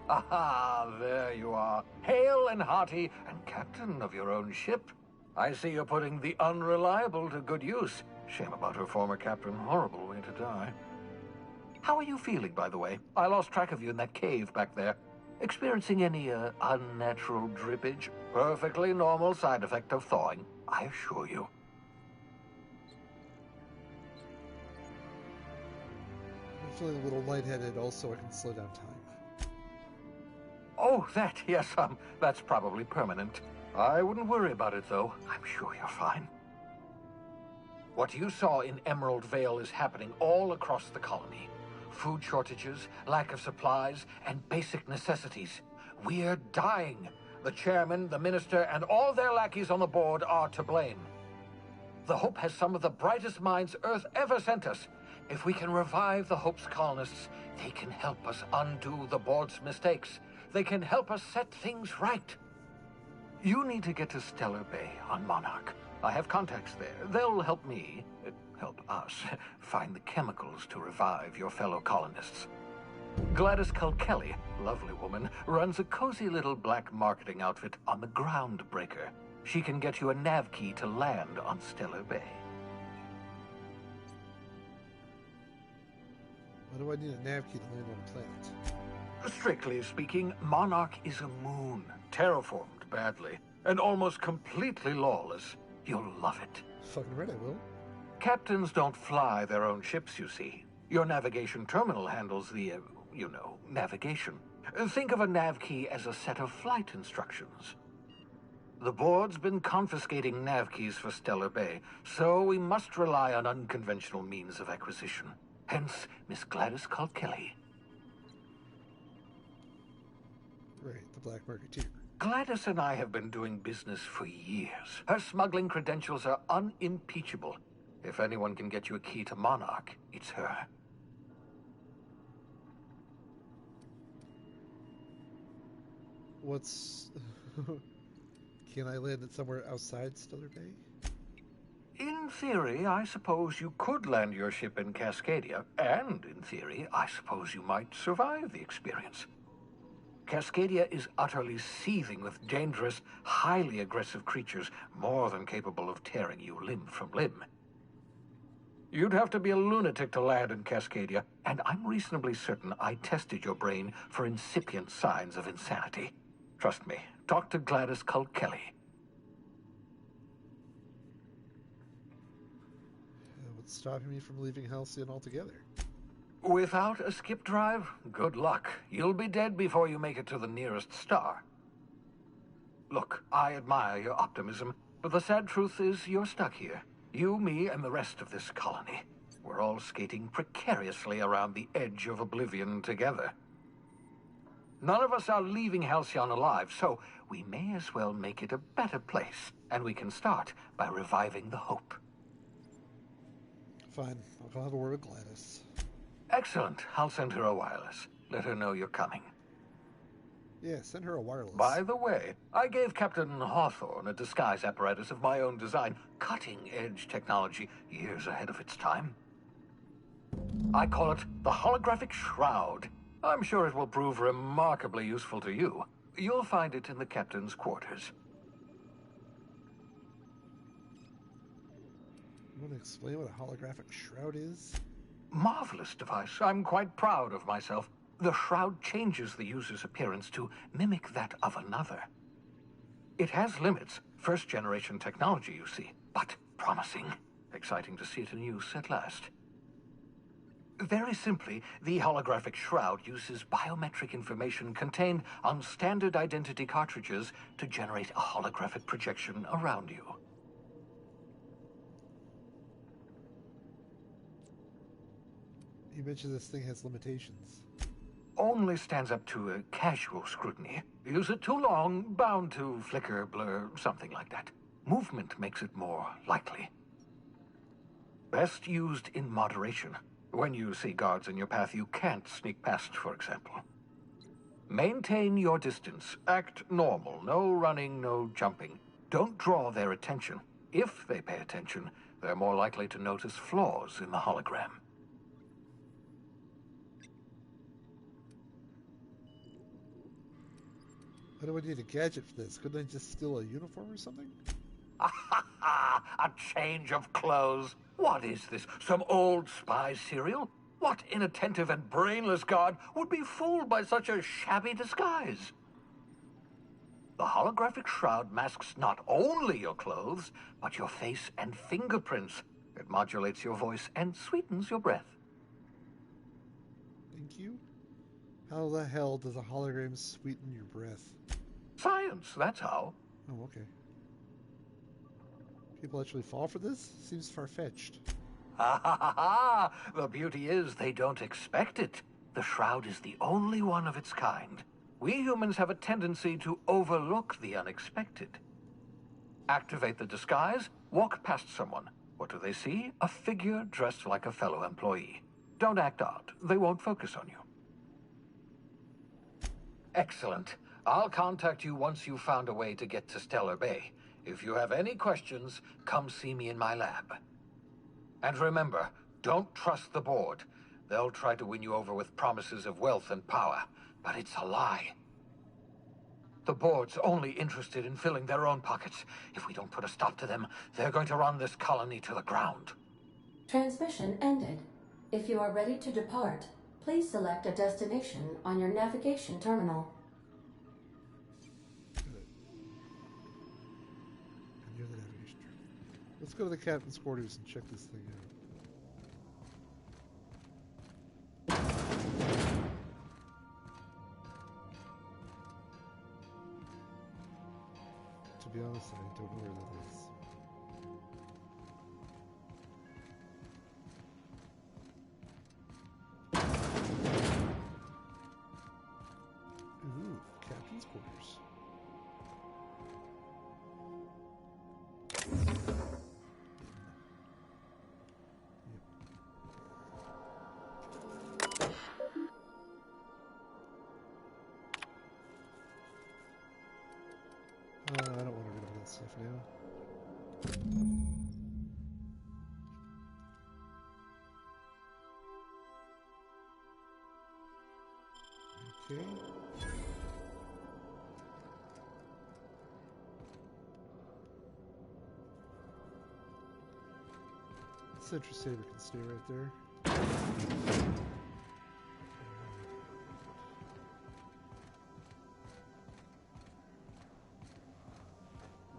Aha, there you are. Hale and hearty, and captain of your own ship. I see you're putting the Unreliable to good use. Shame about her former captain. Horrible way to die. How are you feeling, by the way? I lost track of you in that cave back there. Experiencing any, unnatural drippage? Perfectly normal side effect of thawing, I assure you. I'm feeling a little lightheaded, also I can slow down time. Oh, that, yes, that's probably permanent. I wouldn't worry about it, though. I'm sure you're fine. What you saw in Emerald Vale is happening all across the colony. Food shortages, lack of supplies, and basic necessities. We're dying. The chairman, the minister, and all their lackeys on the board are to blame. The Hope has some of the brightest minds Earth ever sent us. If we can revive the Hope's colonists, they can help us undo the board's mistakes. They can help us set things right. You need to get to Stellar Bay on Monarch. I have contacts there. They'll help me, help us, find the chemicals to revive your fellow colonists. Gladys Kelly, lovely woman, runs a cozy little black marketing outfit on the Groundbreaker. She can get you a nav key to land on Stellar Bay. Why do I need a nav key to land on a planet? Strictly speaking, Monarch is a moon, terraformed badly, and almost completely lawless. You'll love it. Fucking right, I will. Captains don't fly their own ships, you see. Your navigation terminal handles the, navigation. Think of a nav key as a set of flight instructions. The board's been confiscating nav keys for Stellar Bay, so we must rely on unconventional means of acquisition. Hence, Miss Gladys Kelly. Right, the Black Marketeer. Gladys and I have been doing business for years. Her smuggling credentials are unimpeachable. If anyone can get you a key to Monarch, it's her. What's... Can I land it somewhere outside Stellar Bay? In theory, I suppose you could land your ship in Cascadia, and in theory, I suppose you might survive the experience. Cascadia is utterly seething with dangerous, highly aggressive creatures more than capable of tearing you limb from limb. You'd have to be a lunatic to land in Cascadia, and I'm reasonably certain I tested your brain for incipient signs of insanity. Trust me, talk to Gladys Culkelly. What's stopping me from leaving Halcyon altogether? Without a skip drive, good luck. You'll be dead before you make it to the nearest star. Look, I admire your optimism, but the sad truth is you're stuck here. You, me, and the rest of this colony. We're all skating precariously around the edge of oblivion together. None of us are leaving Halcyon alive, so we may as well make it a better place, and we can start by reviving the hope. Fine, I'll go have a word with Gladys. Excellent. I'll send her a wireless. Let her know you're coming. Yeah, send her a wireless. By the way, I gave Captain Hawthorne a disguise apparatus of my own design, cutting-edge technology years ahead of its time. I call it the Holographic Shroud. I'm sure it will prove remarkably useful to you. You'll find it in the captain's quarters. You want to explain what a holographic shroud is? Marvelous device. I'm quite proud of myself. The shroud changes the user's appearance to mimic that of another. It has limits. First-generation technology, you see, but promising. Exciting to see it in use at last. Very simply, the holographic shroud uses biometric information contained on standard identity cartridges to generate a holographic projection around you. You mentioned this thing has limitations. Only stands up to a casual scrutiny. Use it too long, bound to flicker, blur, something like that. Movement makes it more likely. Best used in moderation. When you see guards in your path you can't sneak past, for example. Maintain your distance. Act normal. No running, no jumping. Don't draw their attention. If they pay attention, they're more likely to notice flaws in the hologram. Why do I need a gadget for this? Couldn't I just steal a uniform or something? A change of clothes. What is this? Some old spy serial? What inattentive and brainless guard would be fooled by such a shabby disguise? The holographic shroud masks not only your clothes, but your face and fingerprints. It modulates your voice and sweetens your breath. Thank you. How the hell does a hologram sweeten your breath? Science, that's how. Oh, okay. People actually fall for this? Seems far-fetched. The beauty is they don't expect it. The shroud is the only one of its kind. We humans have a tendency to overlook the unexpected. Activate the disguise, walk past someone. What do they see? A figure dressed like a fellow employee. Don't act odd. They won't focus on you. Excellent. I'll contact you once you've found a way to get to Stellar Bay. If you have any questions, come see me in my lab. And remember, don't trust the board. They'll try to win you over with promises of wealth and power, but it's a lie. The board's only interested in filling their own pockets. If we don't put a stop to them, they're going to run this colony to the ground. Transmission ended. If you are ready to depart, please select a destination on your navigation terminal. Near the navigation terminal. Let's go to the captain's quarters and check this thing out. To be honest, I don't know where that is. Ooh, captain's quarters. I don't want to read all for now. Okay. Citrus Saber can stay right there.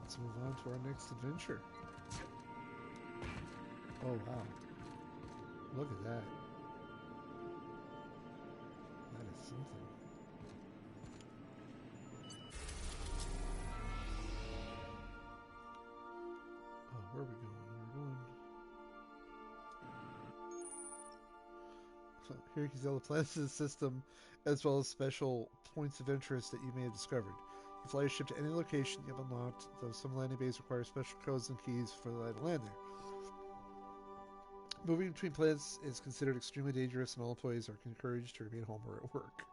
Let's move on to our next adventure. Oh wow. Look at that. That is something. Oh, where are we going? Here you can see all the planets in the system, as well as special points of interest that you may have discovered. You fly your ship to any location you have unlocked, though some landing bays require special codes and keys for the to land there. Moving between planets is considered extremely dangerous, and all employees are encouraged to remain home or at work.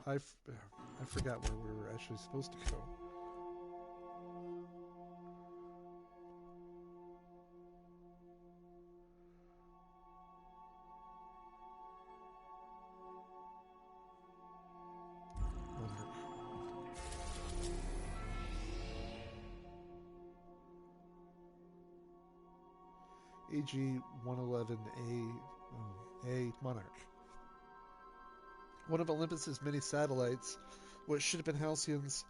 I forgot where we were actually supposed to go. AG-111A Monarch. One of Olympus's many satellites, what should have been Halcyon's...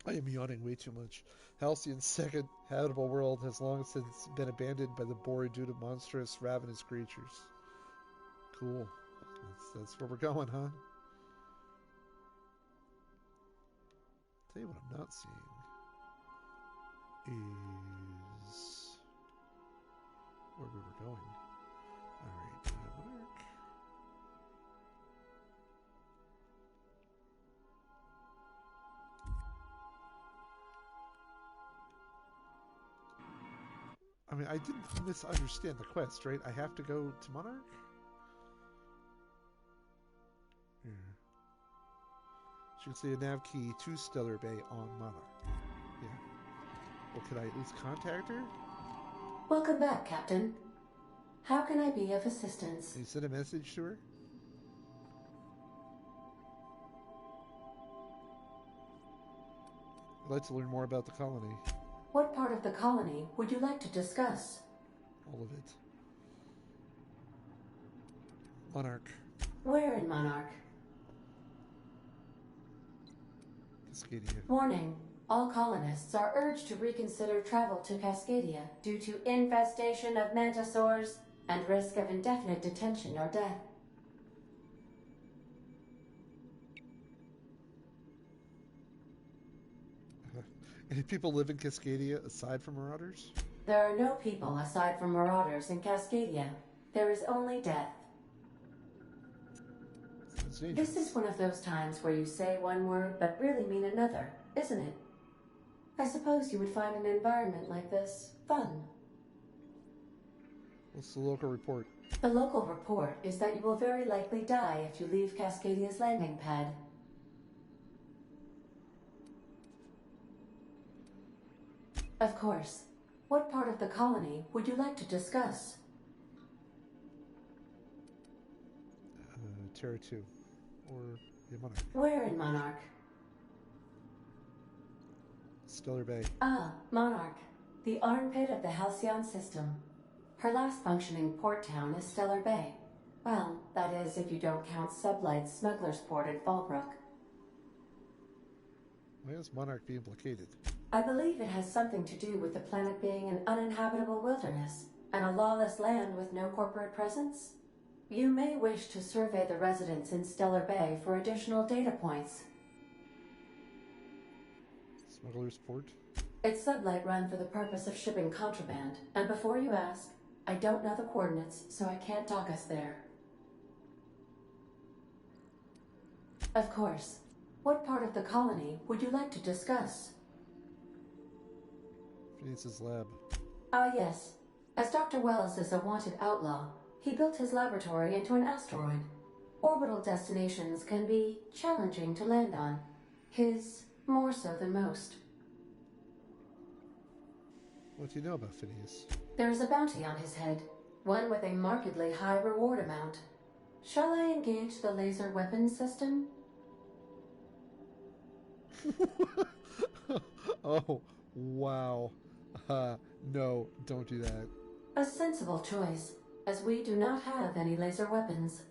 I am yawning way too much. Halcyon's second habitable world has long since been abandoned by the Board due to monstrous, ravenous creatures. Cool. That's where we're going, huh? Tell you what I'm not seeing is where we were going. Alright, Monarch. I mean, I didn't misunderstand the quest, right? I have to go to Monarch? Here. So you can see a nav key to Stellar Bay on Monarch. Yeah. Well, could I at least contact her? Welcome back, Captain. How can I be of assistance? Can you send a message to her? I'd like to learn more about the colony. What part of the colony would you like to discuss? All of it. Monarch. Where in Monarch? Cascadia. Warning. All colonists are urged to reconsider travel to Cascadia due to infestation of mantisaurs and risk of indefinite detention or death. Any people live in Cascadia aside from Marauders? There are no people aside from Marauders in Cascadia. There is only death. This is one of those times where you say one word but really mean another, isn't it? I suppose you would find an environment like this fun. What's the local report? The local report is that you will very likely die if you leave Cascadia's landing pad. Of course. What part of the colony would you like to discuss? Terra 2. Or the Monarch. Where in Monarch? Stellar Bay. Ah, Monarch. The armpit of the Halcyon system. Her last functioning port town is Stellar Bay. Well, that is if you don't count Sublight's smuggler's port at Fallbrook. Why is Monarch be implicated? I believe it has something to do with the planet being an uninhabitable wilderness and a lawless land with no corporate presence. You may wish to survey the residents in Stellar Bay for additional data points. Smuggler's Port? It's Sublight run for the purpose of shipping contraband, and before you ask, I don't know the coordinates, so I can't dock us there. Of course. What part of the colony would you like to discuss? Phineas's lab. Ah, yes. As Dr. Wells is a wanted outlaw, he built his laboratory into an asteroid. Orbital destinations can be challenging to land on. His more so than most. What do you know about Phineas? There is a bounty on his head, one with a markedly high reward amount. Shall I engage the laser weapons system? Oh, wow. No, don't do that. A sensible choice, as we do not have any laser weapons.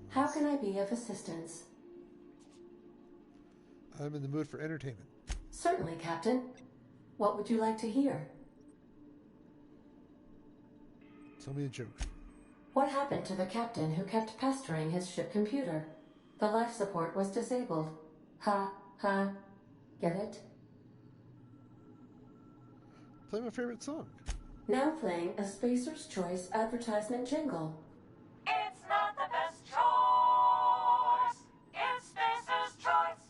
How can I be of assistance? I'm in the mood for entertainment. Certainly, Captain. What would you like to hear? Tell me a joke. What happened to the captain who kept pestering his ship computer? The life support was disabled. Ha, ha. Get it? Play my favorite song. Now playing a Spacer's Choice advertisement jingle. It's not the best choice. It's Spacer's Choice.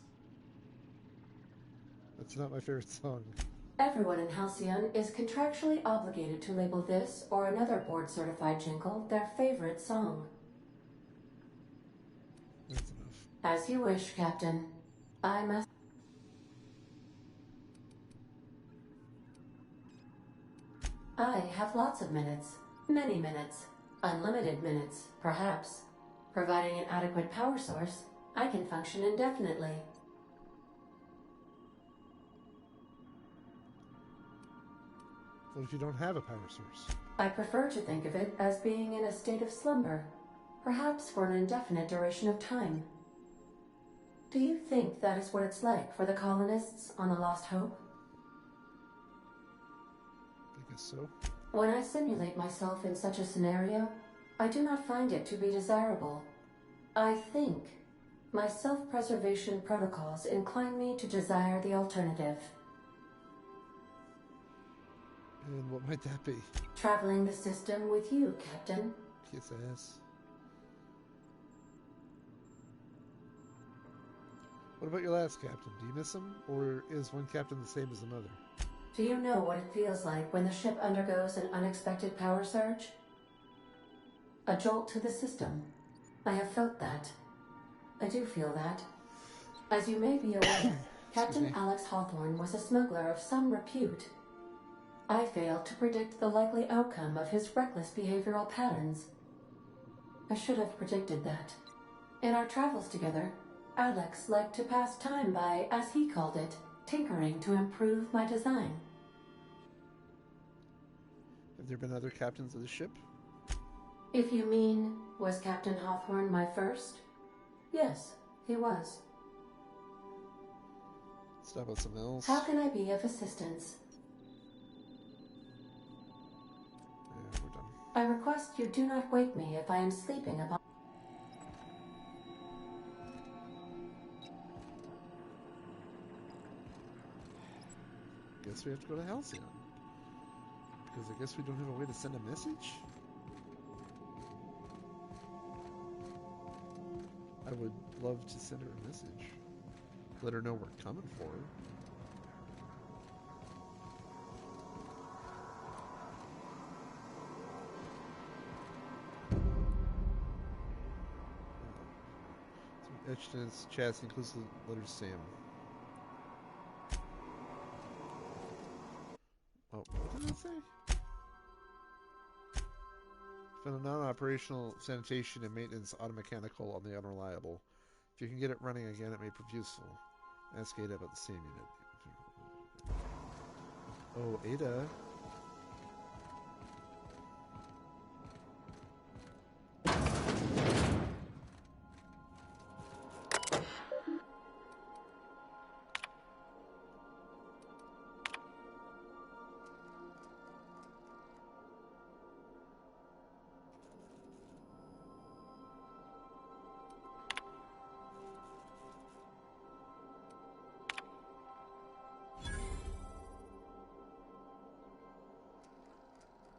That's not my favorite song. Everyone in Halcyon is contractually obligated to label this or another board-certified jingle their favorite song. That's enough. As you wish, Captain. I must... I have lots of minutes. Many minutes. Unlimited minutes, perhaps. Providing an adequate power source, I can function indefinitely. What if you don't have a power source? I prefer to think of it as being in a state of slumber, perhaps for an indefinite duration of time. Do you think that is what it's like for the colonists on the Lost Hope? I guess so. When I simulate myself in such a scenario, I do not find it to be desirable. I think my self-preservation protocols incline me to desire the alternative. And what might that be? Traveling the system with you, Captain. Kiss ass. What about your last captain? Do you miss him? Or is one captain the same as another? Do you know what it feels like when the ship undergoes an unexpected power surge? A jolt to the system. I have felt that. I do feel that. As you may be aware, Captain Alex Hawthorne was a smuggler of some repute. I failed to predict the likely outcome of his reckless behavioral patterns. I should have predicted that. In our travels together, Alex liked to pass time by, as he called it, tinkering to improve my design. Have there been other captains of the ship? If you mean, was Captain Hawthorne my first? Yes, he was. Stop about something else. How can I be of assistance? Yeah, we're done. I request you do not wake me if I am sleeping upon... Guess we have to go to Halcyon. Because I guess we don't have a way to send a message? I would love to send her a message. Let her know we're coming for her. Etched in its chassis includes the letter Sam. Oh, what did it say? Found a non-operational sanitation and maintenance automechanical on the unreliable. If you can get it running again, it may prove useful. Ask Ada about the same unit. Oh, Ada.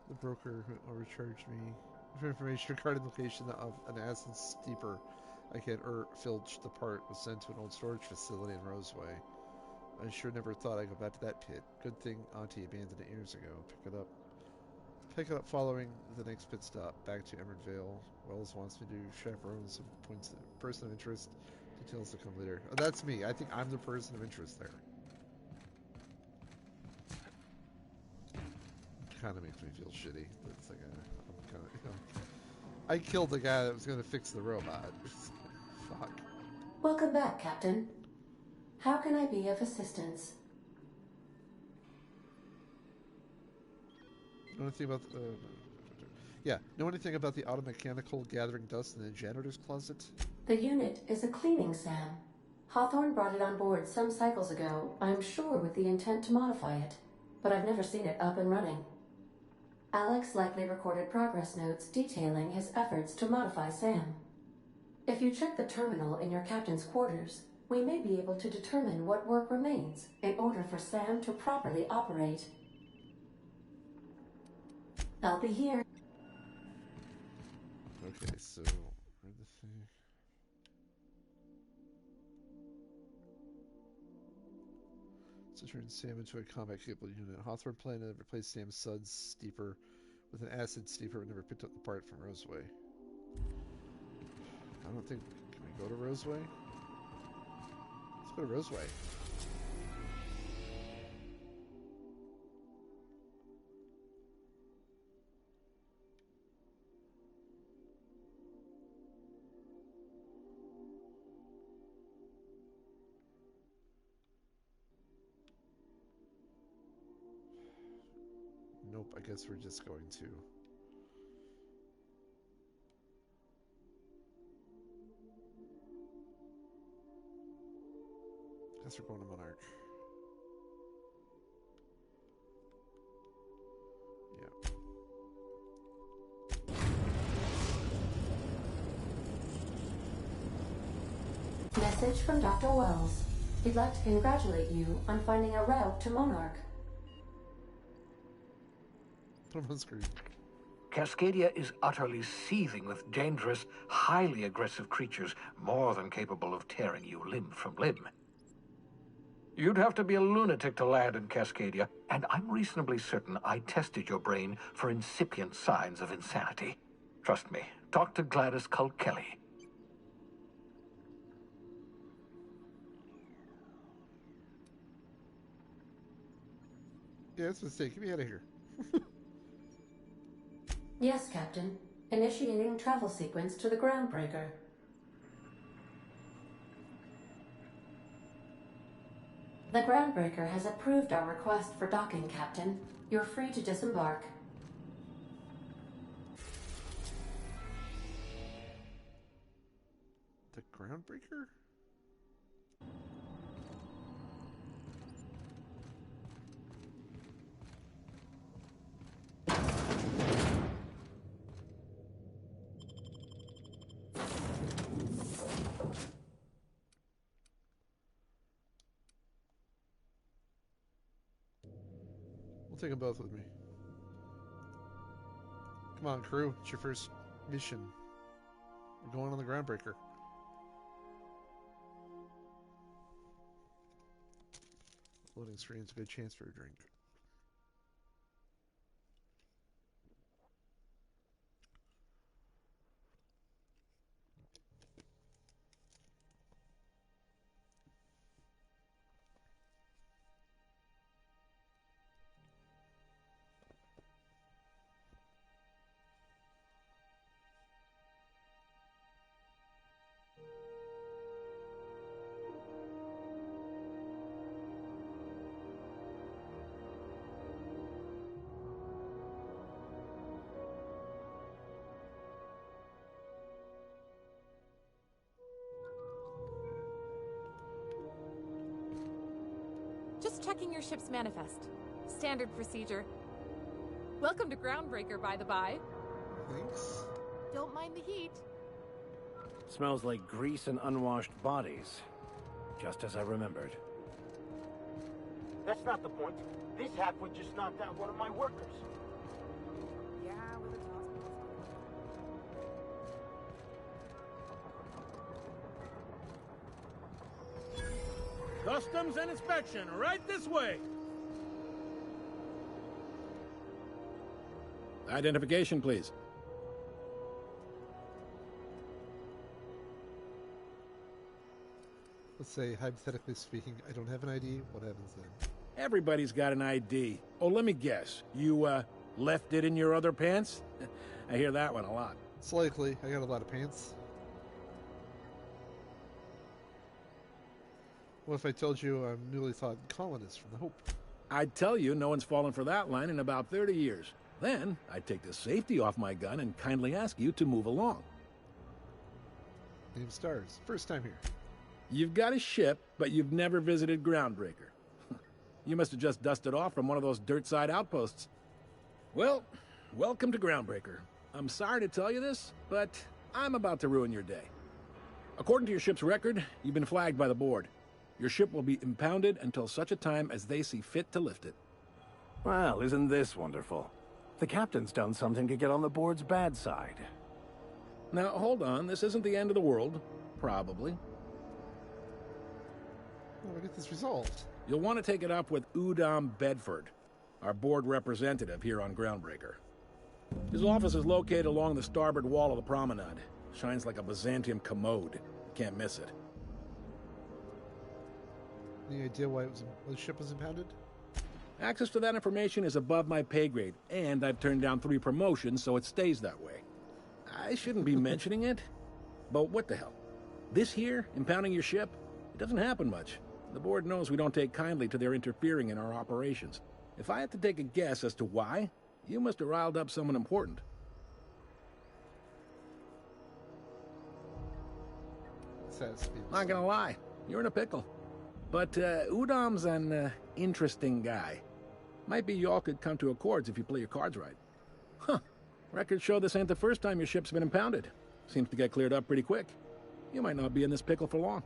The broker overcharged me for information regarding the location of an acid steeper I had filched. The part was sent to an old storage facility in Roseway. I sure never thought I'd go back to that pit. Good thing Auntie abandoned it years ago. Pick up following the next pit stop. Back to Emerald Vale. Wells wants me to chaperone some points of person of interest. Details to come later. Oh, that's me. I think I'm the person of interest there. Kind of makes me feel shitty. But it's like, I'm kind of, you know, I killed the guy that was going to fix the robot. Fuck. Welcome back, Captain. How can I be of assistance? Know anything about the, know anything about the automechanical gathering dust in the janitor's closet? The unit is a cleaning SAM. Hawthorne brought it on board some cycles ago, I'm sure with the intent to modify it, but I've never seen it up and running. Alex likely recorded progress notes detailing his efforts to modify SAM. If you check the terminal in your captain's quarters, we may be able to determine what work remains in order for SAM to properly operate. I'll be here. Okay, so where'd the thing? So turn Sam into a combat-capable unit. Hawthorne planned to replace Sam's Sud's steeper with an acid steeper and never picked up the part from Roseway. I don't think... Can we go to Roseway? Let's go to Roseway. Nope, I guess we're just going to. Guess we're going to Monarch. Yeah. Message from Dr. Wells. He'd like to congratulate you on finding a route to Monarch. Put him on screen. Cascadia is utterly seething with dangerous, highly aggressive creatures more than capable of tearing you limb from limb. You'd have to be a lunatic to land in Cascadia, and I'm reasonably certain I tested your brain for incipient signs of insanity. Trust me, talk to Gladys Culkelly. Yeah, it's a mistake. Get me out of here. Yes, Captain. Initiating travel sequence to the Groundbreaker. The Groundbreaker has approved our request for docking, Captain. You're free to disembark. The Groundbreaker? We'll take them both with me. Come on, crew. It's your first mission. We're going on the Groundbreaker. Loading screen's a good chance for a drink. Just checking your ship's manifest. Standard procedure. Welcome to Groundbreaker, by the by. Thanks. Don't mind the heat. Smells like grease and unwashed bodies. Just as I remembered. That's not the point. This halfwit just knocked out one of my workers. Yeah, with a Customs and inspection, right this way. Identification, please. Let's say, hypothetically speaking, I don't have an ID. What happens then? Everybody's got an ID. Oh, let me guess. You, left it in your other pants? I hear that one a lot. It's likely. I got a lot of pants. What if I told you I'm newly thought colonist from the Hope? I'd tell you no one's fallen for that line in about 30 years. Then, I'd take the safety off my gun and kindly ask you to move along. Name stars. First time here. You've got a ship, but you've never visited Groundbreaker. You must have just dusted off from one of those dirt-side outposts. Well, welcome to Groundbreaker. I'm sorry to tell you this, but I'm about to ruin your day. According to your ship's record, you've been flagged by the board. Your ship will be impounded until such a time as they see fit to lift it. Well, isn't this wonderful? The captain's done something to get on the board's bad side. Now, hold on. This isn't the end of the world. Probably. Well, I get this resolved. You'll want to take it up with Udom Bedford, our board representative here on Groundbreaker. His office is located along the starboard wall of the promenade. Shines like a Byzantium commode. You can't miss it. Any idea why the ship was impounded? Access to that information is above my pay grade, and I've turned down 3 promotions, so it stays that way. I shouldn't be mentioning it, but what the hell? This here, impounding your ship, it doesn't happen much. The board knows we don't take kindly to their interfering in our operations. If I had to take a guess as to why, you must have riled up someone important. Not gonna lie, you're in a pickle. But Udom's an interesting guy. Might be y'all could come to accords if you play your cards right. Huh. Records show this ain't the first time your ship's been impounded. Seems to get cleared up pretty quick. You might not be in this pickle for long.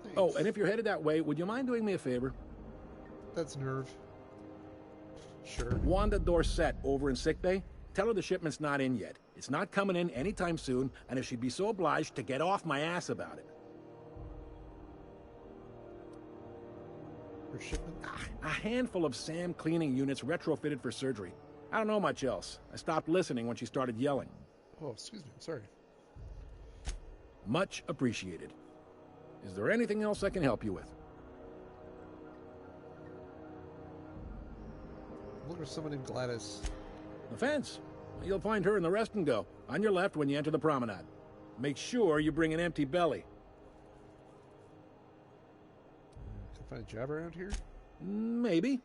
Thanks. Oh, and if you're headed that way, would you mind doing me a favor? That's nerve. Sure. Wanda Dorset over in sickbay. Tell her the shipment's not in yet. It's not coming in anytime soon, and if she'd be so obliged to get off my ass about it. Her shipment? A handful of SAM cleaning units retrofitted for surgery. I don't know much else. I stopped listening when she started yelling. Oh, excuse me. I'm sorry. Much appreciated. Is there anything else I can help you with? Look for someone named Gladys. The fence. You'll find her in the rest and go, on your left when you enter the promenade. Make sure you bring an empty belly. Can I find a job around here? Maybe.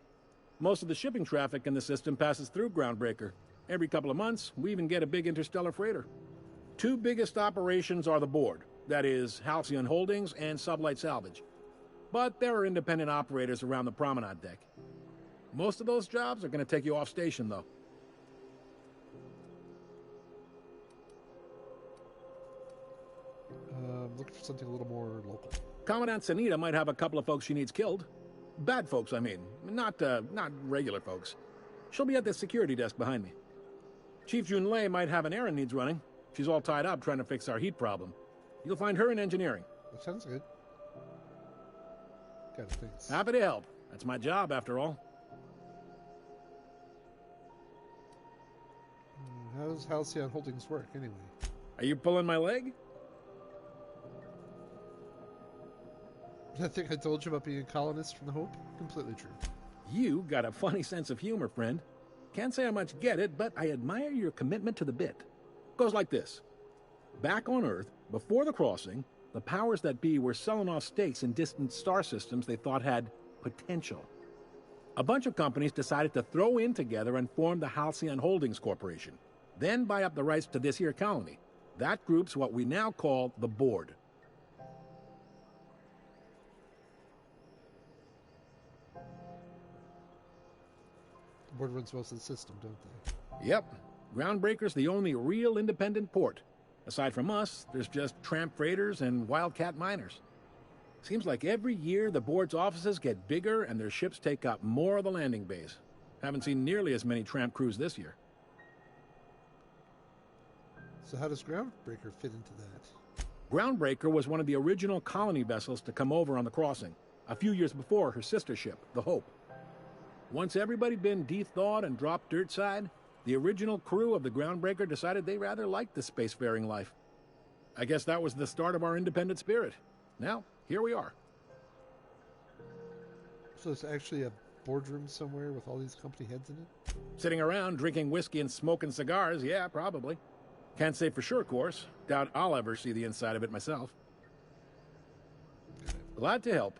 Most of the shipping traffic in the system passes through Groundbreaker. Every couple of months, we even get a big interstellar freighter. 2 biggest operations are the board. That is, Halcyon Holdings and Sublight Salvage. But there are independent operators around the promenade deck. Most of those jobs are going to take you off station, though. Looking for something a little more local. Commandant Sanita might have a couple of folks she needs killed. Bad folks, I mean. Not regular folks. She'll be at the security desk behind me. Chief Junlei might have an errand needs running. She's all tied up trying to fix our heat problem. You'll find her in engineering. That sounds good. Got things. Happy to help. That's my job, after all. How's Halcyon Holdings work, anyway? Are you pulling my leg? I think I told you about being a colonist from the Hope. Completely true. You got a funny sense of humor, friend. Can't say I much get it, but I admire your commitment to the bit. Goes like this. Back on Earth, before the crossing, the powers that be were selling off stakes in distant star systems they thought had potential. A bunch of companies decided to throw in together and form the Halcyon Holdings Corporation, then buy up the rights to this here colony. That group's what we now call the Board. The board runs most of the system, don't they? Yep. Groundbreaker's the only real independent port. Aside from us, there's just tramp freighters and wildcat miners. Seems like every year the board's offices get bigger and their ships take up more of the landing bays. Haven't seen nearly as many tramp crews this year. So how does Groundbreaker fit into that? Groundbreaker was one of the original colony vessels to come over on the crossing, a few years before her sister ship, the Hope. Once everybody'd been de-thawed and dropped dirt side, The original crew of the Groundbreaker decided they rather liked the spacefaring life. I guess that was the start of our independent spirit. Now, here we are. So it's actually a boardroom somewhere with all these company heads in it? Sitting around drinking whiskey and smoking cigars, yeah, probably. Can't say for sure, of course. Doubt I'll ever see the inside of it myself. Glad to help.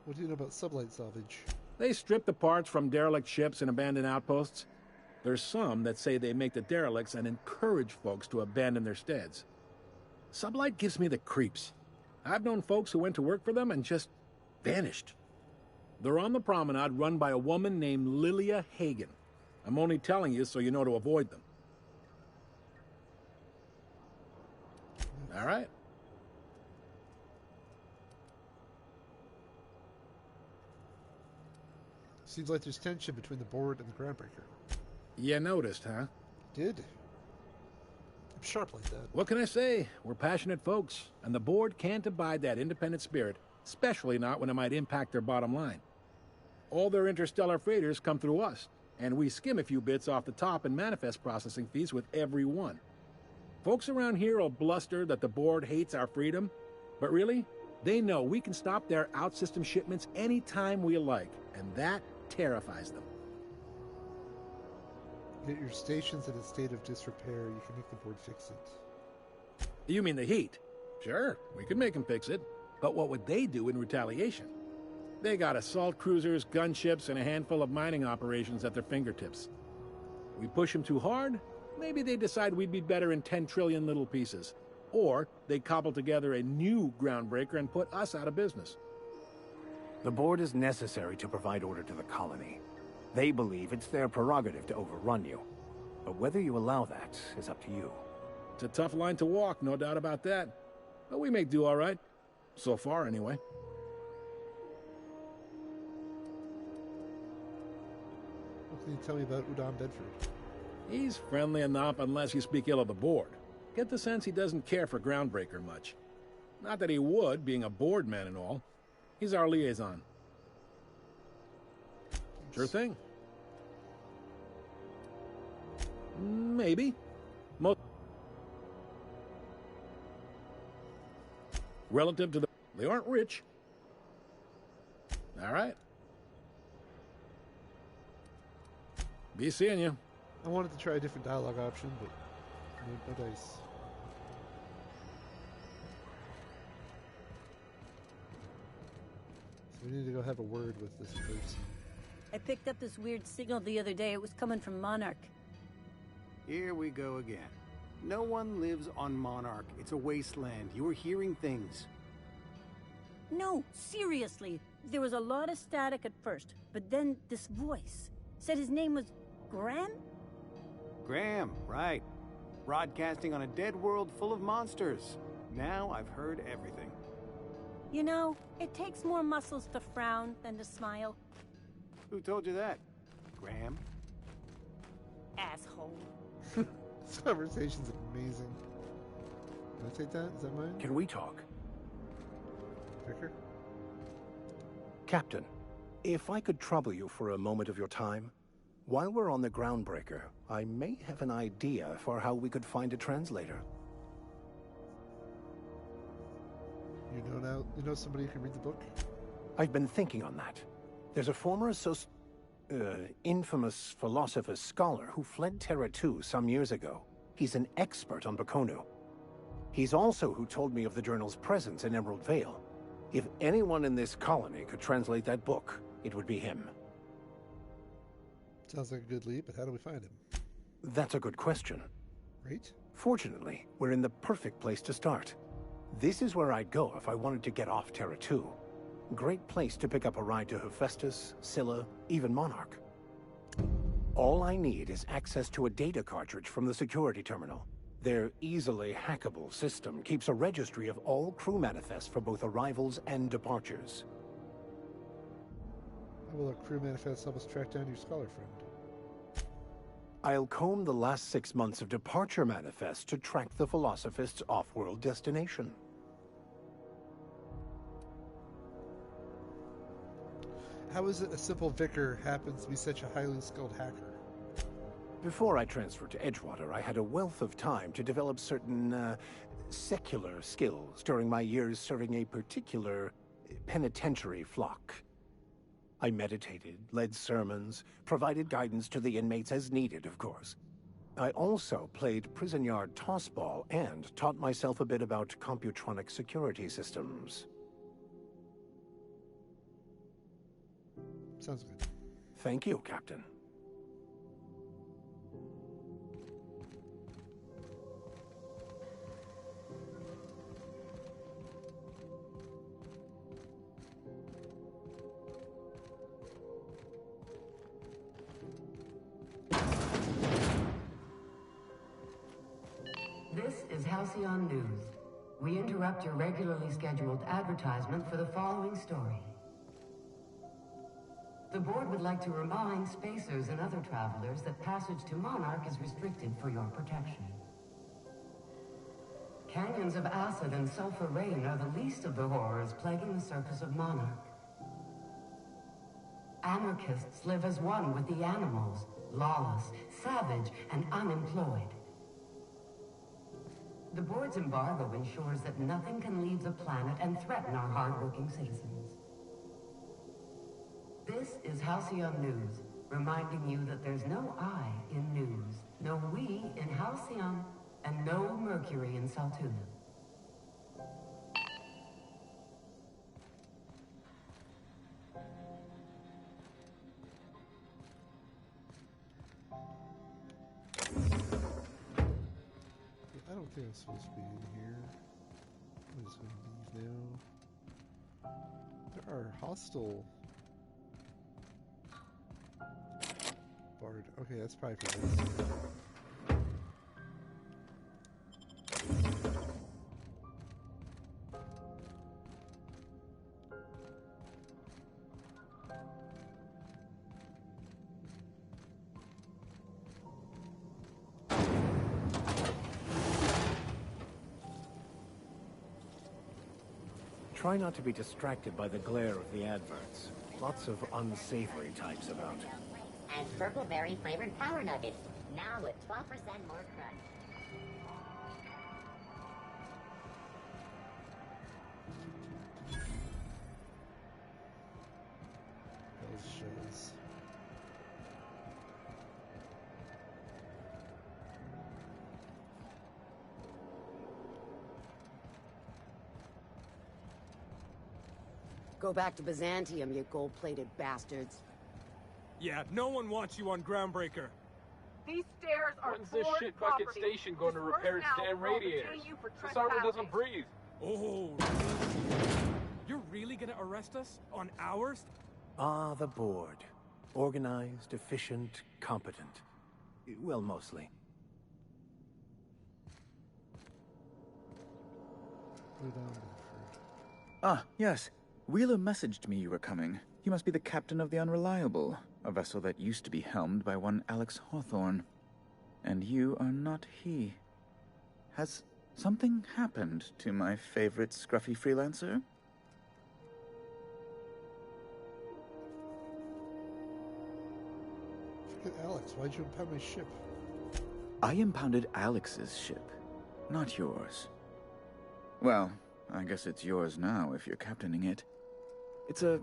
What do you know about sublight salvage? They strip the parts from derelict ships and abandoned outposts. There's some that say they make the derelicts and encourage folks to abandon their steads. Sublight gives me the creeps. I've known folks who went to work for them and just vanished. They're on the promenade run by a woman named Lilia Hagen. I'm only telling you so you know to avoid them. All right. Seems like there's tension between the board and the Groundbreaker. You noticed, huh? Did. I'm sharp like that. What can I say? We're passionate folks, and the board can't abide that independent spirit, especially not when it might impact their bottom line. All their interstellar freighters come through us, and we skim a few bits off the top in manifest processing fees with every one. Folks around here will bluster that the board hates our freedom, but really, they know we can stop their out-system shipments anytime we like, and that terrifies them. Get your stations in a state of disrepair. You can make the board fix it. You mean the heat? Sure, we could make them fix it. But what would they do in retaliation? They got assault cruisers, gunships, and a handful of mining operations at their fingertips. We push them too hard, maybe they decide we'd be better in 10 trillion little pieces. Or they cobble together a new Groundbreaker and put us out of business. The board is necessary to provide order to the colony. They believe it's their prerogative to overrun you. But whether you allow that is up to you. It's a tough line to walk, no doubt about that. But we may do all right. So far, anyway. What can you tell me about Udon Bedford? He's friendly enough unless you speak ill of the board. Get the sense he doesn't care for Groundbreaker much. Not that he would, being a board man and all. He's our liaison. Sure thing. Maybe. Relative to the... They aren't rich. All right. Be seeing you. I wanted to try a different dialogue option, but no dice. So we need to go have a word with this person. I picked up this weird signal the other day. It was coming from Monarch. Here we go again. No one lives on Monarch. It's a wasteland. You were hearing things. No, seriously. There was a lot of static at first, but then this voice said his name was Graham? Graham, right. Broadcasting on a dead world full of monsters. Now I've heard everything. You know, it takes more muscles to frown than to smile. Who told you that? Graham? Asshole. This conversation's amazing. Can I take that? Is that mine? Can we talk? Vicar? Captain, if I could trouble you for a moment of your time. While we're on the Groundbreaker, I may have an idea for how we could find a translator. You know somebody who can read the book? I've been thinking on that. There's a former infamous philosopher scholar who fled Terra 2 some years ago. He's an expert on Bakonu. He's also who told me of the journal's presence in Emerald Vale. If anyone in this colony could translate that book, it would be him. Sounds like a good lead, but how do we find him? That's a good question. Right? Fortunately, we're in the perfect place to start. This is where I'd go if I wanted to get off Terra 2. Great place to pick up a ride to Hephaestus, Scylla, even Monarch. All I need is access to a data cartridge from the security terminal. Their easily hackable system keeps a registry of all crew manifests for both arrivals and departures. How will a crew manifest help us track down your scholar friend? I'll comb the last 6 months of departure manifests to track the Philosophist's off-world destination. How is it a simple vicar happens to be such a highly skilled hacker? Before I transferred to Edgewater, I had a wealth of time to develop certain, secular skills during my years serving a particular penitentiary flock. I meditated, led sermons, provided guidance to the inmates as needed, of course. I also played prison yard tossball and taught myself a bit about computronic security systems. Sounds good. Thank you, Captain. This is Halcyon News. We interrupt your regularly scheduled advertisement for the following story. The board would like to remind spacers and other travelers that passage to Monarch is restricted for your protection. Canyons of acid and sulfur rain are the least of the horrors plaguing the surface of Monarch. Anarchists live as one with the animals, lawless, savage, and unemployed. The board's embargo ensures that nothing can leave the planet and threaten our hard-working citizens. This is Halcyon News, reminding you that there's no I in news, no we in Halcyon, and no Mercury in Saltuna. I don't think I'm supposed to be in here. I'm just gonna leave now. There are hostile... Bard. Okay, that's probably for this. Try not to be distracted by the glare of the adverts. Lots of unsavory types about. And purple berry flavored power nuggets, now with 12% more crunch. Those shows. Go back to Byzantium, you gold-plated bastards. Yeah, no one wants you on Groundbreaker. These stairs are When's this shit bucket station going to repair its damn radiators? This armor doesn't breathe. Oh, you're really gonna arrest us on ours? Ah, the board. Organized, efficient, competent. Well, mostly. Ah, yes. Wheeler messaged me you were coming. You must be the captain of the Unreliable, a vessel that used to be helmed by one Alex Hawthorne. And you are not he. Has something happened to my favorite scruffy freelancer? Forget Alex, why'd you impound my ship? I impounded Alex's ship, not yours. Well, I guess it's yours now if you're captaining it. It's a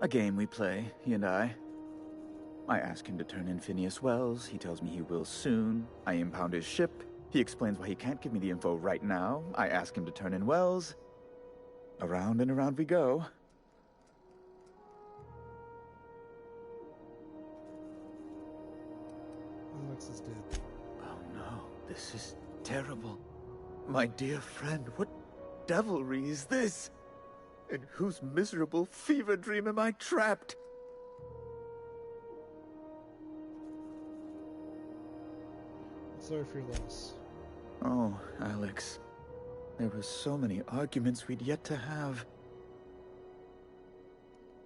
game we play, he and I. I ask him to turn in Phineas Wells, he tells me he will soon. I impound his ship, he explains why he can't give me the info right now. I ask him to turn in Wells. Around and around we go. Alex is dead. Oh no, this is terrible. My dear friend, what devilry is this? In whose miserable fever dream am I trapped? Sorry for your loss. Oh, Alex. There were so many arguments we'd yet to have.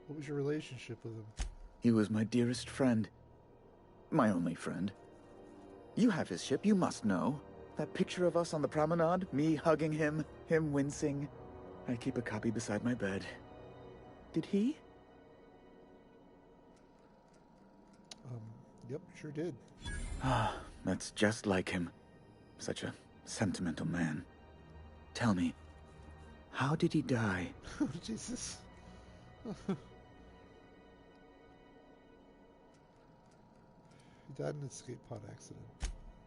What was your relationship with him? He was my dearest friend. My only friend. You have his ship, you must know. That picture of us on the promenade, me hugging him, him wincing. I keep a copy beside my bed. Did he? Yep, sure did. Ah, that's just like him. Such a sentimental man. Tell me, how did he die? Oh, Jesus. He died in an escape pod accident.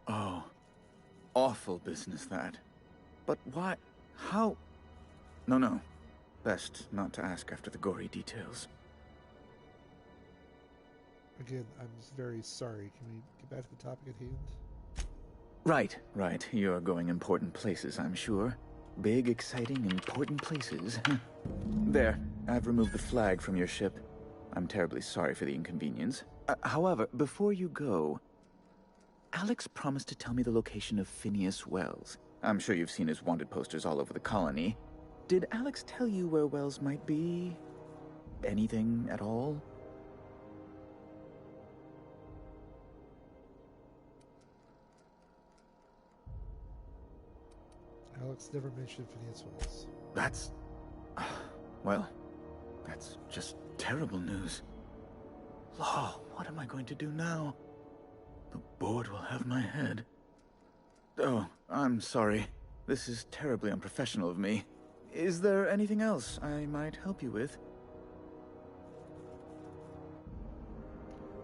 Oh, awful business that. But why? How? No. Best not to ask after the gory details. Again, I'm very sorry. Can we get back to the topic at hand? Right. You're going important places, I'm sure. Big, exciting, important places. There, I've removed the flag from your ship. I'm terribly sorry for the inconvenience. However, before you go, Alex promised to tell me the location of Phineas Wells. I'm sure you've seen his wanted posters all over the colony. Did Alex tell you where Wells might be? Anything at all? Alex never mentioned Phineas Wells. That's... well, that's just terrible news. Law, what am I going to do now? The board will have my head. Oh, I'm sorry. This is terribly unprofessional of me. Is there anything else I might help you with?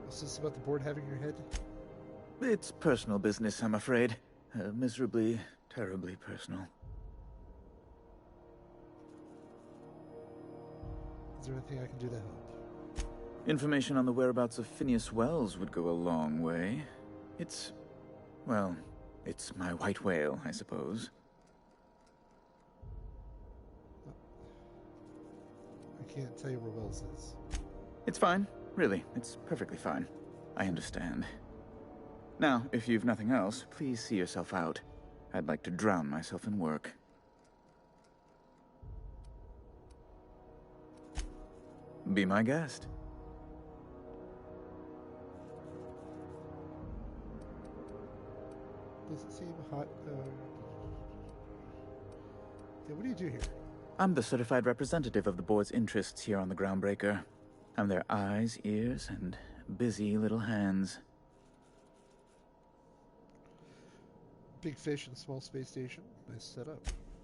Is this about the board having your head? It's personal business, I'm afraid. Miserably, terribly personal. Is there anything I can do to help? Information on the whereabouts of Phineas Wells would go a long way. It's... well, it's my white whale, I suppose. I can't tell you where Wells is. It's fine. Really, it's perfectly fine. I understand. Now, if you've nothing else, please see yourself out. I'd like to drown myself in work. Be my guest. Does it seem hot? Yeah, what do you do here? I'm the certified representative of the board's interests here on the Groundbreaker. I'm their eyes, ears, and busy little hands. Big fish in small space station. Nice setup.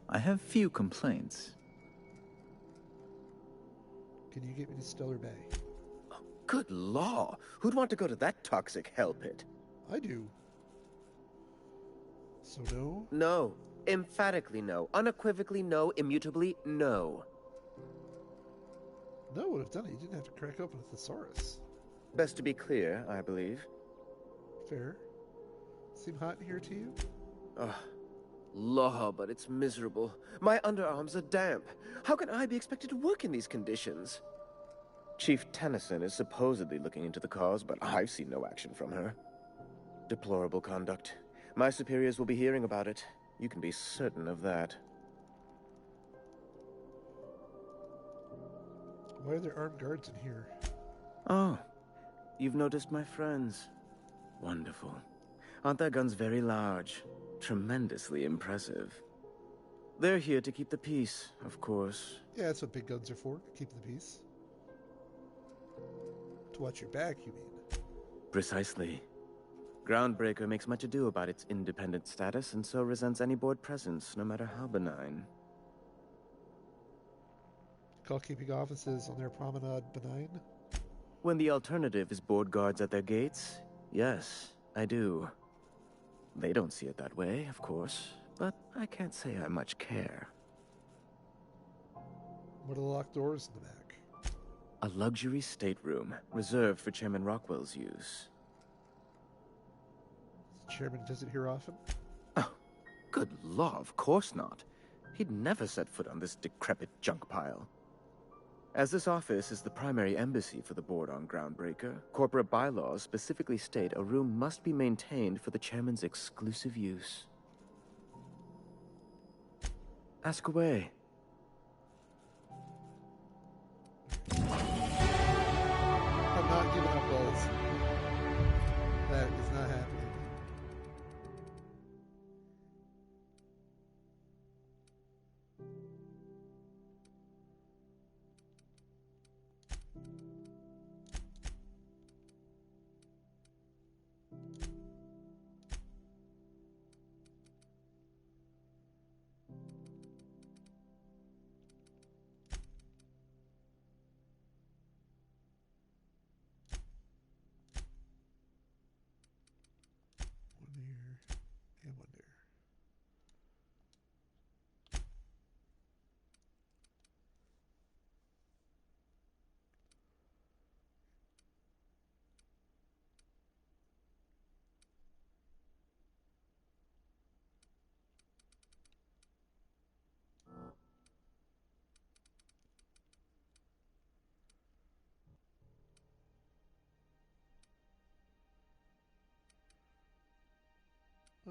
I have few complaints. Can you get me to Stellar Bay? Good law! Who'd want to go to that toxic hell pit? I do. So no? No. Emphatically no. Unequivocally no. Immutably no. No, would have done it. You didn't have to crack open a thesaurus. Best to be clear, I believe. Fair. Seem hot in here to you? Ugh. Law, but it's miserable. My underarms are damp. How can I be expected to work in these conditions? Chief Tennyson is supposedly looking into the cause, but I've seen no action from her. Deplorable conduct. My superiors will be hearing about it. You can be certain of that. Why are there armed guards in here? Oh, you've noticed my friends. Wonderful. Aren't their guns very large? Tremendously impressive. They're here to keep the peace, of course. Yeah, that's what big guns are for. Keep the peace. To watch your back, you mean? Precisely. Groundbreaker makes much ado about its independent status, and so resents any board presence, no matter how benign. Call keeping offices on their promenade benign? When the alternative is board guards at their gates, yes, I do. They don't see it that way, of course, but I can't say I much care. What are the locked doors in the back? A luxury stateroom, reserved for Chairman Rockwell's use. Does the chairman visit here often? Oh, good law, of course not. He'd never set foot on this decrepit junk pile. As this office is the primary embassy for the board on Groundbreaker, corporate bylaws specifically state a room must be maintained for the chairman's exclusive use. Ask away. I'm not giving up Wells. That is not happening.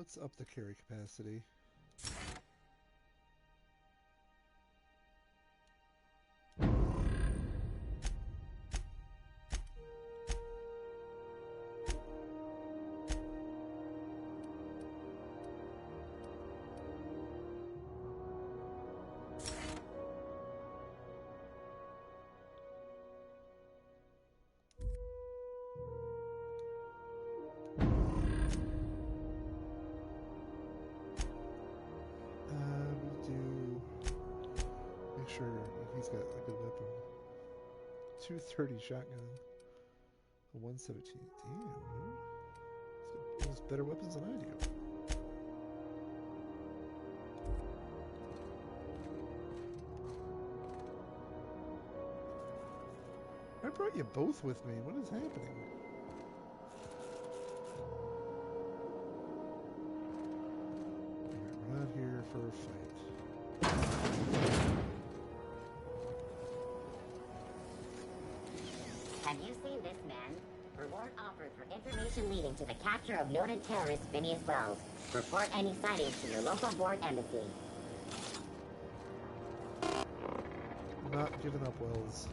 Let's up the carry capacity. He's got a good weapon. 230 shotgun. A 117. Damn, dude. He's got almost better weapons than I do. I brought you both with me. What is happening? Alright, we're not here for a fight. Have you seen this man? Reward offered for information leading to the capture of noted terrorist Phineas Wells. Report any sightings to your local board embassy. Not giving up, Wells.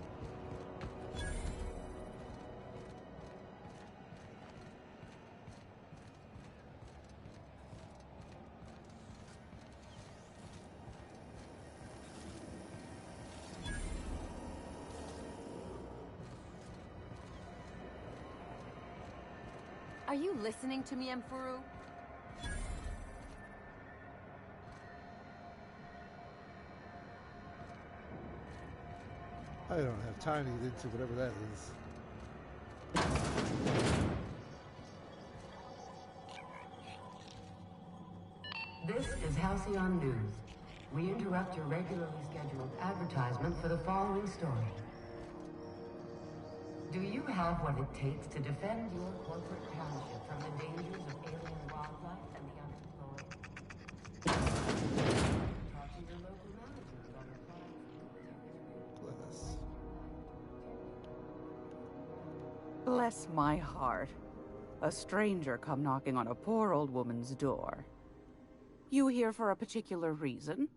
Are you listening to me, Emfuru? I don't have time to get into whatever that is. This is Halcyon News. We interrupt your regularly scheduled advertisement for the following story. Do you have what it takes to defend your corporate township from the dangers of alien wildlife and the unemployed? Talk to your local managers on your Bless my heart. A stranger come knocking on a poor old woman's door. You here for a particular reason?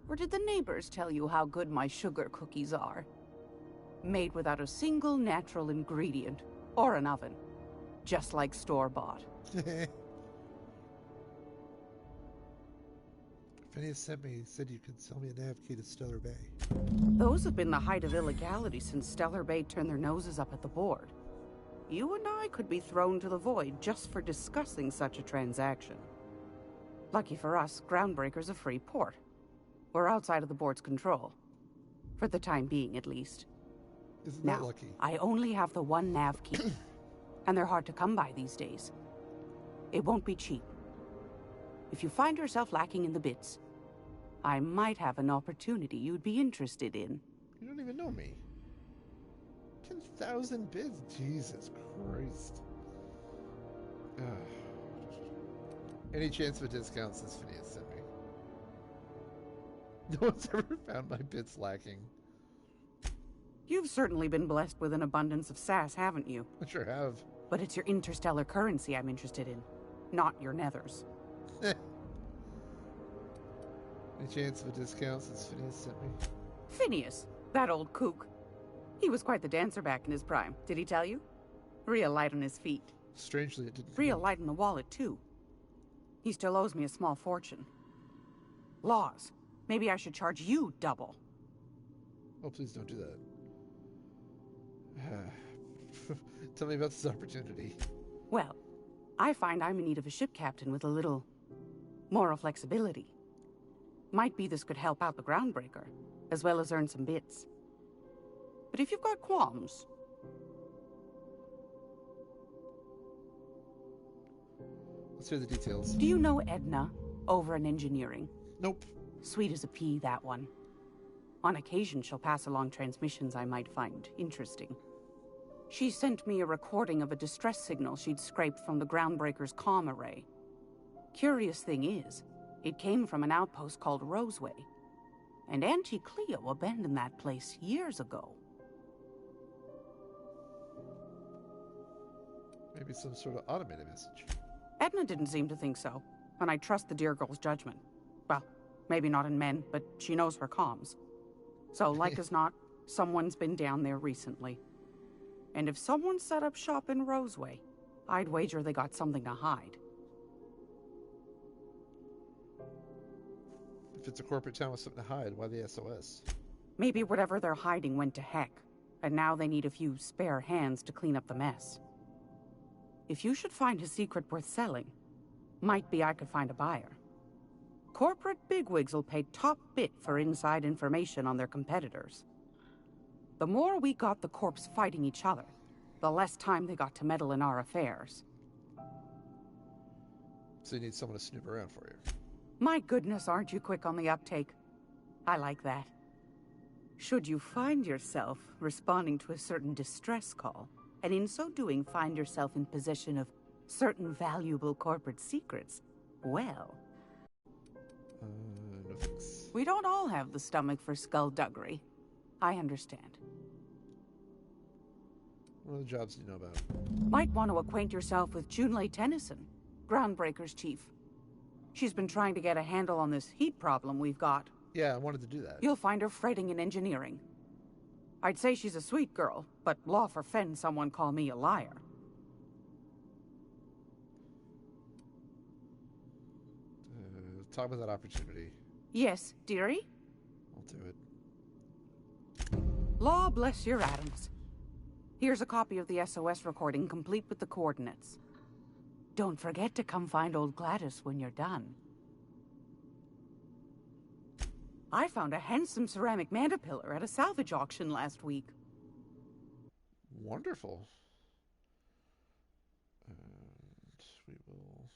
Or did the neighbors tell you how good my sugar cookies are? Made without a single natural ingredient, or an oven. Just like store-bought. Phineas sent me, said you could sell me a nav key to Stellar Bay. Those have been the height of illegality since Stellar Bay turned their noses up at the board. You and I could be thrown to the void just for discussing such a transaction. Lucky for us, Groundbreaker's a free port. We're outside of the board's control. For the time being, at least. Isn't that lucky? I only have the one nav key. And they're hard to come by these days. It won't be cheap. If you find yourself lacking in the bits, I might have an opportunity you'd be interested in. You don't even know me. 10,000 bids? Jesus Christ. Any chance of a discount since Phineas sent me? No one's ever found my bits lacking. You've certainly been blessed with an abundance of sass, haven't you? I sure have. But it's your interstellar currency I'm interested in, not your nethers. Any chance of a discount since Phineas sent me? Phineas, that old kook. He was quite the dancer back in his prime, did he tell you? Real light on his feet. Strangely, it didn't. Real light in the wallet, too. He still owes me a small fortune. Laws. Maybe I should charge you double. Oh, please don't do that. Tell me about this opportunity. Well, I find I'm in need of a ship captain with a little moral flexibility. Might be this could help out the Groundbreaker, as well as earn some bits. But if you've got qualms... Let's hear the details. Do you know Edna, over in engineering? Nope. Sweet as a pea, that one. On occasion, she'll pass along transmissions I might find interesting. She sent me a recording of a distress signal she'd scraped from the Groundbreaker's comm array. Curious thing is, it came from an outpost called Roseway. And Auntie Cleo abandoned that place years ago. Maybe some sort of automated message. Edna didn't seem to think so. and I trust the dear girl's judgment. Well, maybe not in men, but she knows her comms. So, like as not, someone's been down there recently. And if someone set up shop in Roseway, I'd wager they got something to hide. If it's a corporate town with something to hide, why the SOS? Maybe whatever they're hiding went to heck, and now they need a few spare hands to clean up the mess. If you should find a secret worth selling, might be I could find a buyer. Corporate bigwigs will pay top bit for inside information on their competitors. The more we got the corps fighting each other, the less time they got to meddle in our affairs. So you need someone to snoop around for you. My goodness, aren't you quick on the uptake? I like that. Should you find yourself responding to a certain distress call, and in so doing find yourself in possession of certain valuable corporate secrets, well... no thanks. We don't all have the stomach for skullduggery. I understand. What are the jobs you know about? Might want to acquaint yourself with Junlei Tennyson, Groundbreaker's chief. She's been trying to get a handle on this heat problem we've got. Yeah, I wanted to do that. You'll find her fretting in engineering. I'd say she's a sweet girl, but law forfend someone call me a liar. Talk about that opportunity. Yes, dearie? I'll do it. Law bless your atoms. Here's a copy of the SOS recording, complete with the coordinates. Don't forget to come find old Gladys when you're done. I found a handsome ceramic mandapillar at a salvage auction last week. Wonderful. And we will...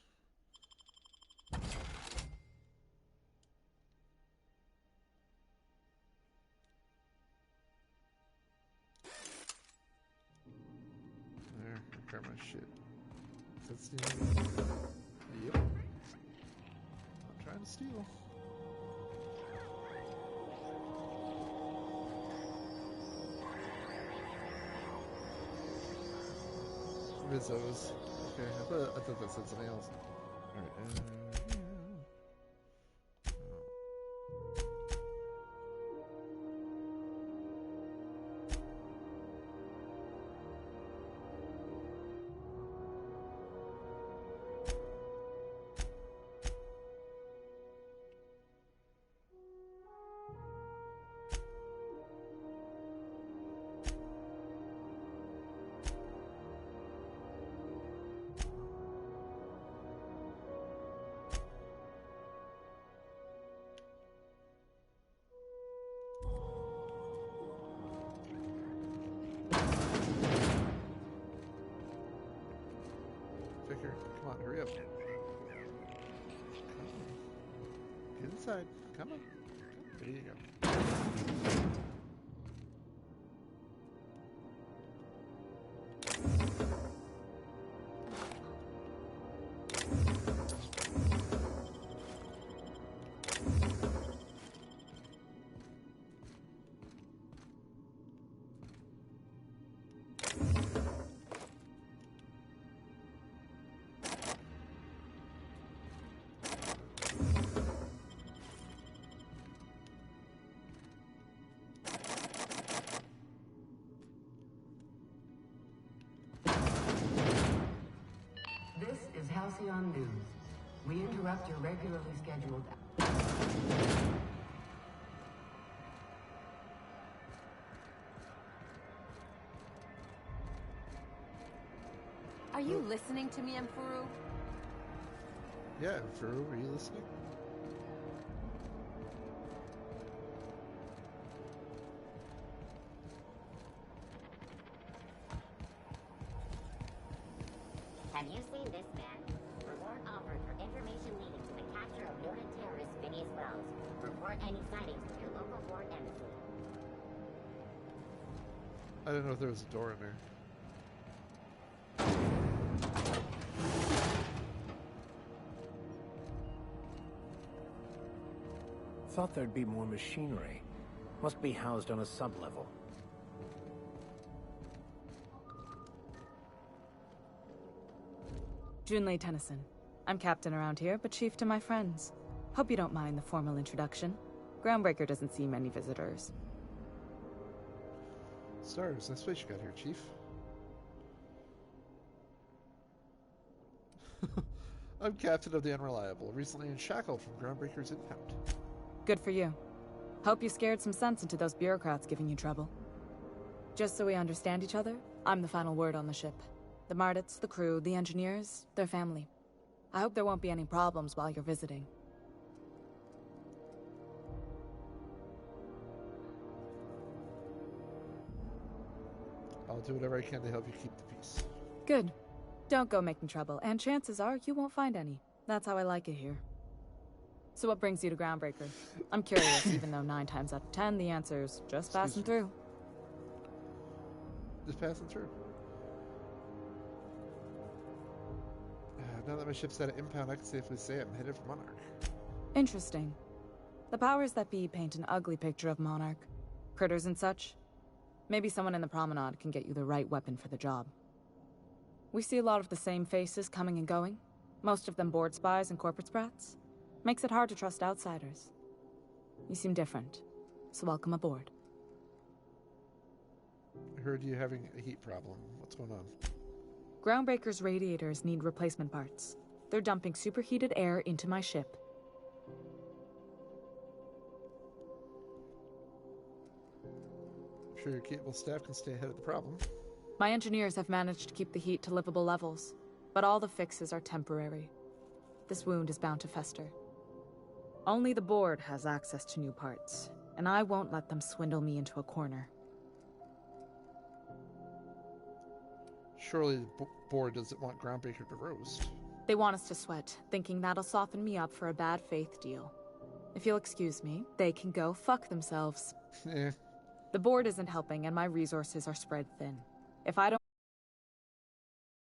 There, repair my shit. Is that stealing? Yep. I'm trying to steal. Rizzos. Okay, I thought that said something else. Alright, Vicar, come on, hurry up. Come on. Get inside. Come on. There you go. This is Halcyon News. We interrupt your regularly scheduled... Are you listening to me, Emfuru? Yeah, Furu, are you listening? Have you seen this man? Reward offered for information leading to the capture of noted terrorist Phineas Wells. Report any sightings to your local board embassy. I didn't know if there was a door in there. Thought there'd be more machinery. Must be housed on a sub-level. Junlei Tennyson, I'm captain around here, but chief to my friends. Hope you don't mind the formal introduction. Groundbreaker doesn't see many visitors. Stars, nice place you got here, Chief. I'm captain of the Unreliable, recently unshackled from Groundbreaker's impound. Good for you. Hope you scared some sense into those bureaucrats giving you trouble. Just so we understand each other, I'm the final word on the ship. The Mardits, the crew, the engineers, their family. I hope there won't be any problems while you're visiting. I'll do whatever I can to help you keep the peace. Good. Don't go making trouble, and chances are you won't find any. That's how I like it here. So what brings you to Groundbreaker? I'm curious, even though 9 times out of 10 the answer's just passing through. Just passing through. Now that my ship's out of impound, I can safely say I'm headed for Monarch. Interesting. The powers that be paint an ugly picture of Monarch. Critters and such. Maybe someone in the promenade can get you the right weapon for the job. We see a lot of the same faces coming and going. Most of them board spies and corporate sprats. Makes it hard to trust outsiders. You seem different, so welcome aboard. I heard you having a heat problem. What's going on? Groundbreaker's radiators need replacement parts. They're dumping superheated air into my ship. I'm sure your capable staff can stay ahead of the problem. My engineers have managed to keep the heat to livable levels, but all the fixes are temporary. This wound is bound to fester. Only the board has access to new parts, and I won't let them swindle me into a corner. Surely the board doesn't want Groundbreaker to roast. They want us to sweat, thinking that'll soften me up for a bad faith deal. If you'll excuse me, they can go fuck themselves. Eh. The board isn't helping, and my resources are spread thin. If I don't